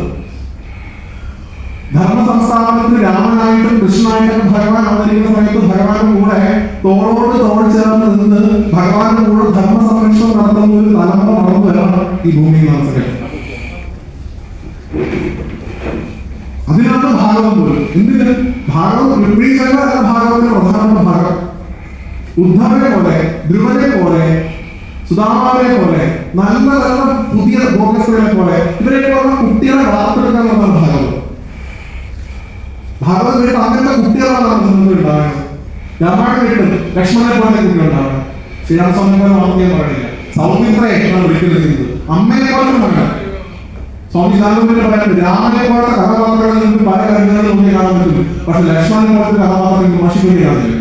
ധർമ്മ സംസ്ഥാനത്തിന് രാമനായിട്ടും കൃഷ്ണനായിട്ടൊക്കെ ഭഗവാൻ അവതരിക്കുന്ന സമയത്ത് ഭഗവാന്റെ കൂടെ തോളോട് തോൾ ചേർന്ന് നിന്ന് ഭഗവാന്റെ കൂടെ ധർമ്മ സംരക്ഷണം നടത്തുന്ന ഒരു തലമുറ വളർന്നു വരാണ് ഈ ഭൂമിയിൽ മനസ്സിലാക്കുന്നത്. അതിനകത്ത് ഭാഗവതം പോലും എന്തിന് ഭാഗവതം വിപരീതമല്ല. ഭാഗവതത്തിന്റെ പ്രധാനപ്പെട്ട ഭാഗം ഉദ്ധവനെ പോലെ, ധ്രുവനെ പോലെ, സുധാമാവിനെ പോലെ, നല്ല നല്ല പുതിയ ഭോഗസ്ഥരെ പോലെ ഇവരെപ്പോലുള്ള കുട്ടികളെ വാർത്തെടുക്കാൻ വന്ന ഭാഗവതം. ഭാഗവതം കേട്ട് അങ്ങനത്തെ കുട്ടികളാണ് ഉണ്ടാകുന്നത്. രാമായണം കേട്ട് ലക്ഷ്മണനെ പോലെ കുട്ടികളുണ്ടാവുക. ശ്രീരാമസ്വാമി പോലെ വാർത്തയും പറയില്ല. സൗമിത്രയാണ് വിളിക്കുന്നത് ചെയ്യുന്നത്. അമ്മയെ പോലെ മകൻ സ്വാമി സാറിന്റെ പറയാൻ രാമനെ പോലത്തെ കഥാപാത്രങ്ങളിൽ നിന്ന് പല കാര്യങ്ങളും നമുക്ക് കാണാൻ പറ്റും. പക്ഷെ ലക്ഷ്മണനെ പോലത്തെ കഥാപാത്രങ്ങൾ മഷിക്കുള്ളി കാണുന്നില്ല.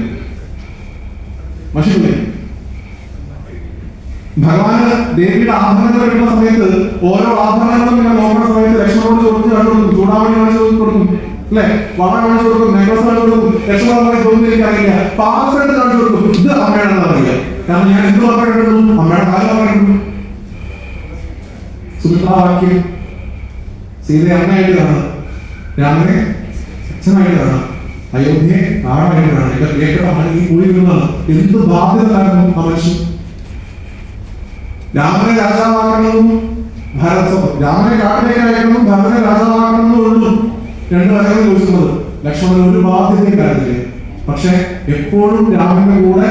മഷിക്കുള്ളി ഭഗവാന് ദേവിയുടെ ആഭരണങ്ങൾ എടുക്കുന്ന സമയത്ത് ഓരോ ആഭരണങ്ങളും ഇങ്ങനെ നോക്കുന്ന സമയത്ത് ലക്ഷ്മണനോട് ചോദിച്ച് കണ്ടുകൊടുക്കും, ചൂടാവണി കാണിച്ചു കൊടുക്കും, അല്ലെ, വള കാണിച്ചു കൊടുക്കും, നെക്ലസ് കാണിച്ചു കൊടുക്കും. ലക്ഷ്മണനെ ചോദിച്ചു എനിക്കറിയില്ല, പാർസെന്റ് കാണിച്ചു കൊടുക്കും. ഇത് അമ്മയാണെന്ന് അറിയില്ല. കാരണം ഞാൻ എന്ത് മാത്രമേ കണ്ടുള്ളൂ, അമ്മയുടെ കാലം കണ്ടു. സുമിത്രാവാക്യം സീതയെ അമ്മയായിട്ട് കാണാം, രാമനെ അച്ഛനായിട്ട് കാണാം, അയോധ്യയെ നാടായിട്ട് കാണാം. ഇതൊക്കെ കേട്ടതാണ് ഈ പോയിരുന്നതാണ്. എന്ത് ബാധ്യതയായിരുന്നു ആ മനുഷ്യൻ. രാമനെ രാജാവാക്കണമെന്നും രാമനെ കാട്ടിലേക്ക് അയക്കണം, ഭരതനെ രാജാവാക്കണമെന്നും ഉള്ളൂ രണ്ടു കാര്യങ്ങൾ ചോദിക്കുന്നത്. ലക്ഷ്മണൻ ഒരു ബാധ്യതയും കാര്യത്തില്ല. പക്ഷെ എപ്പോഴും രാമന്റെ കൂടെ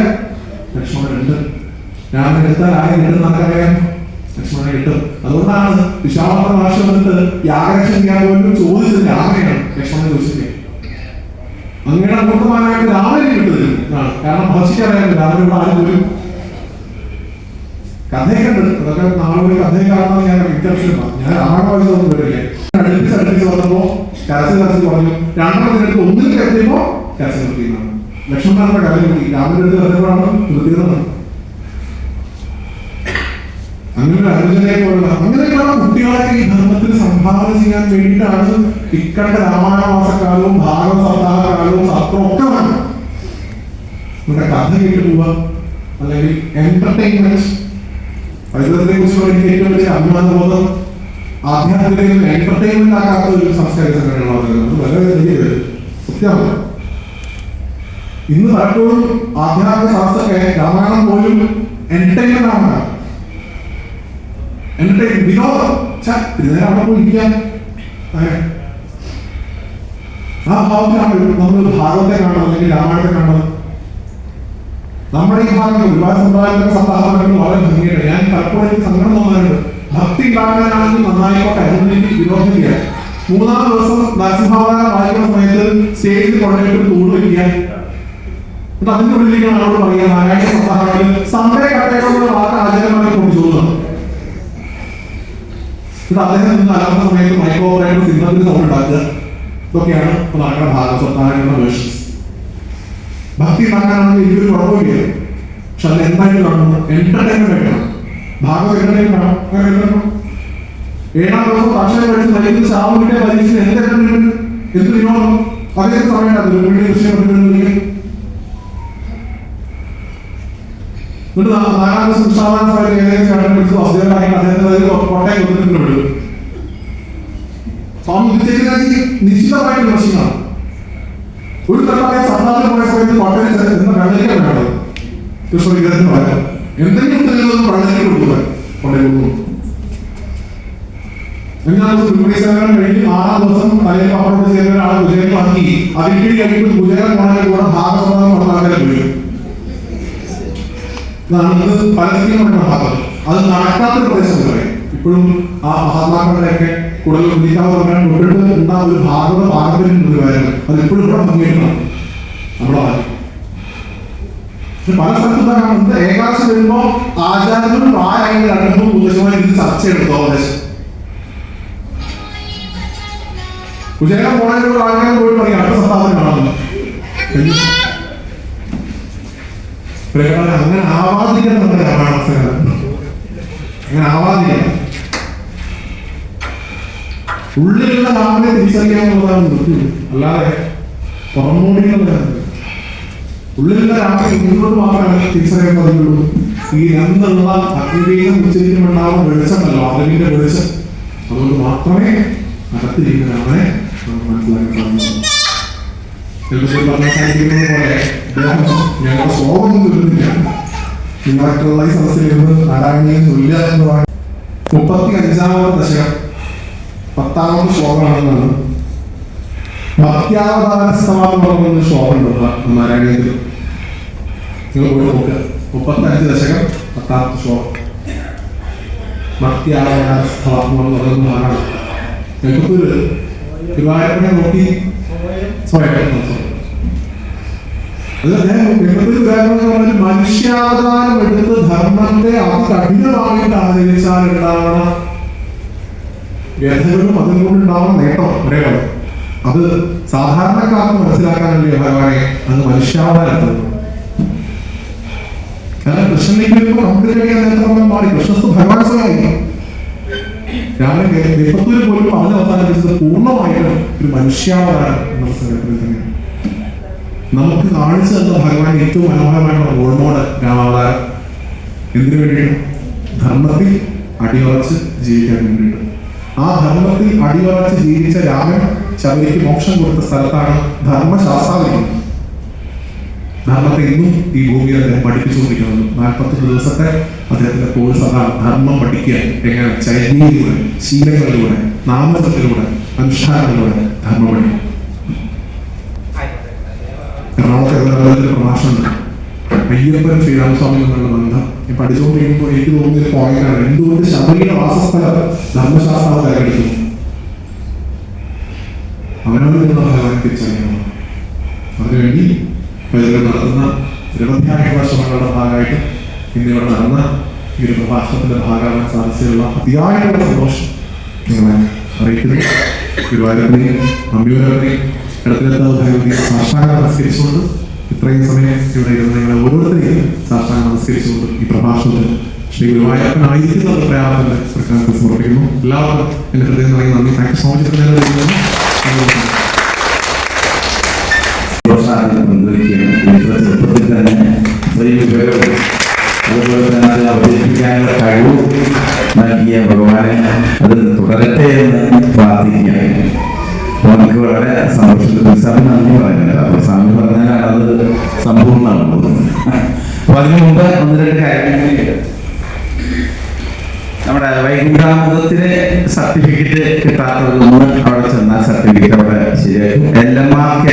ലക്ഷ്മണനുണ്ട്. രാമൻ എടുത്താൽ ആരും എടുത്ത് നമുക്കറിയാം, ലക്ഷ്മണനെ കിട്ടും. അതുകൊണ്ടാണ് വിശാഖ ഭാഷ വന്നിട്ട് യാഗരക്ഷ ചെയ്യാൻ പോലും ചോദിച്ചത് രാമനെയാണ്, ലക്ഷ്മണനെ ചോദിച്ചിട്ട്. അങ്ങനെ അമൃതമാനായിട്ട് രാമനെ കിട്ടുന്നത് കാരണം ഭക്ഷിക്കറിയാം രാമനോട് ആരും പോലും. കഥയൊക്കെ ഉണ്ട്, അതൊക്കെ നാളെ കഥയെ കാണുന്നത് ഞാൻ വിദ്യാഭ്യാസമാണ്. ഞാൻ രാമായണ വായിച്ചതൊന്നും വരില്ലേ. അടുപ്പിച്ച് വന്നപ്പോ കരച്ച് പറഞ്ഞു, രണ്ടെണ്ണത്തിനടുത്ത് ഒന്നിൽ കരുതിയപ്പോ കരച്ച് നിർത്തിയതാണ്. ലക്ഷ്മണന്റെ കാര്യം കിട്ടി, രാമന്റെ അടുത്ത് കരുതുമ്പോഴാണ് നിർത്തിയതാണ്. അങ്ങനെ അനുജനെ പോലുള്ള അങ്ങനെയൊക്കെയുള്ള കുട്ടികളൊക്കെ ഈ ധർമ്മത്തിന് സംഭാവന ചെയ്യാൻ വേണ്ടിയിട്ടാണ് ഇക്കണ്ട രാമായണമാസക്കാലവും ഭാഗവത സപ്താഹകാലവും സത്രവും ഒക്കെ വേണം. നമ്മുടെ കഥ കേട്ട് പോവുക, അല്ലെങ്കിൽ എന്റർടൈൻമെന്റ്. പൈതൃകത്തെ കുറിച്ചുള്ള എനിക്ക് ഏറ്റവും വലിയ അഭിമാനബോധം ആധ്യാത്മികതയിൽ എന്റർടൈൻമെന്റ് ആക്കാത്ത ഒരു സംസ്കാര സംഘടനകളാണ്. അത് വളരെ വലിയ സത്യമാണ്. ഇന്ന് പലപ്പോഴും ആധ്യാത്മിക ശാസ്ത്രമൊക്കെ രാമായണം പോലും എന്റർടൈൻമെന്റ് ആണ്. വിനോദം തിരുനേരം അവിടെ പോയി ഇരിക്കാൻ. ആ ഭാവത്തിലാണ് നമ്മൾ ഭാഗവത്തെ കാണുന്നത്, അല്ലെങ്കിൽ രാമായണത്തെ കാണുന്നത്. നമ്മുടെ ഈ ഭാഗത്ത് ഒരുപാട് സമ്പ്രദായത്തിന്റെ സപ്താഹങ്ങൾ വളരെ ഭംഗിയായിട്ട് ഞാൻ പലപ്പോഴും എനിക്ക് സങ്കടം തോന്നാറുണ്ട്. ഭക്തി ഉണ്ടാകാനാണെങ്കിൽ നന്നായിക്കോട്ടെ, അതിന് എനിക്ക് വിരോധം ചെയ്യാം. മൂന്നാം ദിവസം നരസിംഹാവതാരം വായിക്കുന്ന സമയത്ത് സ്റ്റേജിൽ കൊണ്ടുപോയിട്ട് തൂട് വയ്ക്കാൻ, എന്നിട്ട് അതിന്റെ ഉള്ളിലേക്ക് ആളോട് പറയാ നാരായണ സപ്താഹങ്ങളിൽ സമ്പേ കട്ടയുള്ള വാക്ക് ആചാരമായി കൊണ്ട് ചോദിക്കുന്നു. എന്നിട്ട് അദ്ദേഹം നിന്ന് അലാവുന്ന സമയത്ത് മൈക്രോ ഓപ്പറേറ്റർ സിനിമത്തിന് സൗണ്ട് ഉണ്ടാക്കുക. ഇതൊക്കെയാണ് നാരായണ ഭാഗവത വേർഷൻസ്. ഭക്തി ഉണ്ടാക്കാനാണെങ്കിൽ എനിക്കൊരു കുഴപ്പമില്ല. പക്ഷെ അത് എന്തായിട്ട് കാണുന്നു, എന്റർടൈൻമെന്റ് ആയിട്ടാണ്. ഭാഗവത എന്റർടൈൻമെന്റ് ആണ്. ഏഴാം ദിവസം ഭാഷയെ പഠിച്ച് മരിക്കുന്ന ശാപമിന്റെ പരീക്ഷ എന്ത് വിനോദം അതേ സമയം എന്നിട്ട് നാലാം ദിവസം വിശ്രാമ സമയത്ത് ഏകദേശം അദ്ദേഹത്തെ കോട്ടയം കൊന്നിട്ട് വിടും. സ്വാമി നിശ്ചിതമായിട്ട് വിമർശിക്കണം. ഒരു തരമായ സർക്കാരിൽ പോയ സമയത്ത് കോട്ടയം എന്ന വെള്ളരിക്ക വേണം കൃഷ്ണ വിഗ്രഹത്തിന് പറയാം. എന്തെങ്കിലും വെള്ളരിക്ക കൊടുക്കുക കോട്ടയം കൊടുക്കും. കഴിഞ്ഞ് 6-ാം ദിവസം തലയിൽ പപ്പടം ചേർന്ന ഒരാളെ ഗുജറാത്തി അതിൽ കഴിയുമ്പോൾ ഗുജറാത്ത് മോണെ കൂടെ ഭാഗവതം ആൾക്കാരെ പോയി. പലതരത്തിലുള്ള ഭാഗം അത് നടക്കാത്തൊരു പ്രദേശം പറയും. ഇപ്പോഴും ആ മഹാത്മാക്കളുടെയൊക്കെ കൂടുതൽ കുതിക്കാവുന്ന കൊണ്ടിട്ട് ഉണ്ടാകുന്ന ഒരു ഭാഗവത പാരമ്പര്യം ഒരു കാര്യമാണ്. അത് ഇപ്പോഴും ഇവിടെ ഭംഗിയായിട്ടാണ് നമ്മുടെ കാര്യം. പക്ഷെ പല സ്ഥലത്തും കാണുന്നത് ഏകാദശി വരുമ്പോൾ ആചാര്യനും പ്രായമായി 2-3 ഉപദേശമായി ഇത് ചർച്ച എടുത്തു. ഉപദേശം കുചേലൻ പോണതിനുള്ള ആൾക്കാർ പോയിട്ട് പറയും അടുത്ത സപ്താഹത്തിന് കാണുന്നു. അങ്ങനെ ആവാദിക്കണം നമ്മുടെ രാമായണ, അങ്ങനെ ആവാദിക്കണം. ഉള്ളിലുള്ള രാമനെ തിരിച്ചറിയാന്നുള്ളതാണ് മൃത്യു, അല്ലാതെ പുറമോടികളാണ്. ഉള്ളിലുള്ള രാമനെ മുന്നോട്ട് മാത്രമേ തിരിച്ചറിയാൻ സാധിക്കുള്ളൂ. ഈ രണ്ടുള്ള അഗ്നിവേഗം ഉച്ചരിക്കുന്നുണ്ടാവുന്ന വെളിച്ചമല്ലോ, അറിവിന്റെ വെളിച്ചം, അതുകൊണ്ട് മാത്രമേ അകത്തിരിക്കുന്ന രാമനെ നമുക്ക് മനസ്സിലാക്കാൻ സാധിക്കുള്ളൂ. ചിലപ്പോൾ പറഞ്ഞ സാധിക്കുന്നത് പോലെ ഞങ്ങളുടെ ശ്ലോകമൊന്നും ചൊല്ലുന്നില്ല, നിങ്ങളൊക്കെയുള്ള ഈ സദസ്സിലിരുന്ന് നാരായണീയം ചൊല്ലുക എന്നതാണ്. 35-ാമത്തെ ദശകം 10-ാമത്തെ ശ്ലോകമാണെന്നാണ് ഭക്ത്യാവതാരസ്തവം പറഞ്ഞ ശ്ലോകമുണ്ട് നാരായണീയത്തിൽ. നിങ്ങൾ പോയി നോക്കുക. 35 ദശകം 10-ാമത്തെ ശ്ലോകം ഭക്ത്യാവതാരസ്തവം എന്ന് പറയുന്ന ഭാഗമാണ്. ഞങ്ങൾക്കൊരു ഗുരുവായൂരപ്പനെ നോക്കി മനുഷ്യാവതാരം എടുത്ത് ധർമ്മത്തെ അതികഠിനമായിട്ട് ആചരിച്ചാൽ ഉണ്ടാവണ വ്യഥകളും അതിനുകൊണ്ടുണ്ടാവുന്ന നേട്ടം ഒരേ പോലെ. അത് സാധാരണക്കാർക്ക് മനസ്സിലാക്കാനല്ലേ ഭഗവാനെ അങ്ങ് മനുഷ്യാവതാരം. കാരണം കൃഷ്ണനിലേക്ക് വരുമ്പോൾ കമ്പ്ലീറ്റ് ചെയ്യാൻ നേരത്തെ മാറി. കൃഷ്ണസ്തു ഭഗവാൻ സ്വയമായി രാമനെ നെപ്പത്തൂര് പോലും പറഞ്ഞ് അവസാനിപ്പിച്ചത് പൂർണ്ണമായിട്ടും ഒരു മനുഷ്യാവതാരം എന്ന സങ്കല്പത്തിൽ തന്നെയാണ്. നമുക്ക് കാണിച്ചു തന്ന ഭഗവാൻ ഏറ്റവും മനോഹരമായിട്ടുള്ള റോൾ മോഡൽ രാമാവതാരം. എന്തിനു വേണ്ടിയിട്ട്? ധർമ്മത്തിൽ അടിയുറച്ച് ജീവിക്കാൻ വേണ്ടിയിട്ട്. ആ ധർമ്മത്തിൽ അടിയുറച്ച് ജീവിച്ച രാമൻ ശബരിക്ക് മോക്ഷം കൊടുത്ത സ്ഥലത്താണ് ധർമ്മശാസ്ത്രാവലി. ധർമ്മത്തെ ഇന്നും ഈ ഭൂമിയിൽ അദ്ദേഹം പഠിപ്പിച്ചുകൊണ്ടിരിക്കുന്നത്. 41 ദിവസത്തെ അദ്ദേഹത്തിന്റെ കോഴ്സ് അതാണ്, ധർമ്മം പഠിക്കുക. എങ്ങനെ? ചൈതന്യത്തിലൂടെ, ശീലങ്ങളിലൂടെ, നാമത്തിലൂടെ, അനുഷ്ഠാനങ്ങളിലൂടെ ധർമ്മം പഠിക്കും. എറണാകുളത്തെ പ്രഭാഷണമുണ്ട്, അയ്യപ്പൻ ശ്രീരാമസ്വാമി തമ്മിലുള്ള ബന്ധം. ഞാൻ പഠിച്ചുകൊണ്ടിരിക്കുമ്പോൾ എനിക്ക് തോന്നിയ ഒരു പോയിന്റാണ്, എന്തുകൊണ്ട് ശബരിയുടെ വാസസ്ഥലം ധർമ്മശാസ്ത്രാവ് തിരഞ്ഞെടുക്കുന്നു? അവനോട് നിന്നുള്ള ഭഗവാൻ തിരിച്ചറിയണം. അതിനുവേണ്ടി പലരും നടത്തുന്ന നിരവധിയായിട്ടുള്ള ശ്രമങ്ങളുടെ ഭാഗമായിട്ട് ഇന്നിവിടെ നടന്ന ഈ ഒരു പ്രഭാഷണത്തിന്റെ ഭാഗമാകാൻ സാധിച്ചതിലുള്ള അതിയായിട്ടുള്ള സന്തോഷം നിങ്ങളെ അറിയിക്കുന്നു. ഗുരുവായൂരപ്പനെയും അമ്പിയൂരപ്പനെയും ഇടത്തിലെത്താതെ ഭഗവതി സാഷ്ടാംഗം നമസ്കരിച്ചുകൊണ്ട് ഇത്രയും സമയം ഇവിടെ ഇരുന്ന് നിങ്ങളെ ഓരോരുത്തരെയും സാഷ്ടാംഗം നമസ്കരിച്ചുകൊണ്ട് ഈ പ്രഭാഷണത്തിൽ ശ്രീ ഗുരുവായൂരപ്പനായിരിക്കുന്ന പ്രയാണത്തിന്റെ പ്രഖ്യാപനത്തിൽ സമർപ്പിക്കുന്നു. എല്ലാവർക്കും എന്റെ ഹൃദയം നിറഞ്ഞ നന്ദി. Thank you so much. ചെറുപ്പത്തിൽ തന്നെ അതുപോലെ തന്നെ അത് അവതരിപ്പിക്കാനുള്ള കഴിവ് നൽകിയ ഭഗവാനെ അത് തുടരട്ടെ എന്ന് പ്രാർത്ഥിക്കുകയാണ്. നമുക്ക് വളരെ സന്തോഷത്തിൽ സ്വാമി നന്ദി പറയുന്നുണ്ട്. അപ്പോൾ സ്വാമി പറഞ്ഞാലാണ് അത് സമ്പൂർണ്ണമാകുന്നത്. അപ്പൊ അതിനു മുമ്പ് 1-2 കാര്യങ്ങൾ. നമ്മുടെ വൈകുണ്ഠാമൃതത്തിന് സർട്ടിഫിക്കറ്റ് കിട്ടാത്തതൊന്ന് അവിടെ ചെന്നാൽ സർട്ടിഫിക്കറ്റ് അവിടെ ശരിയാക്കും. LMRK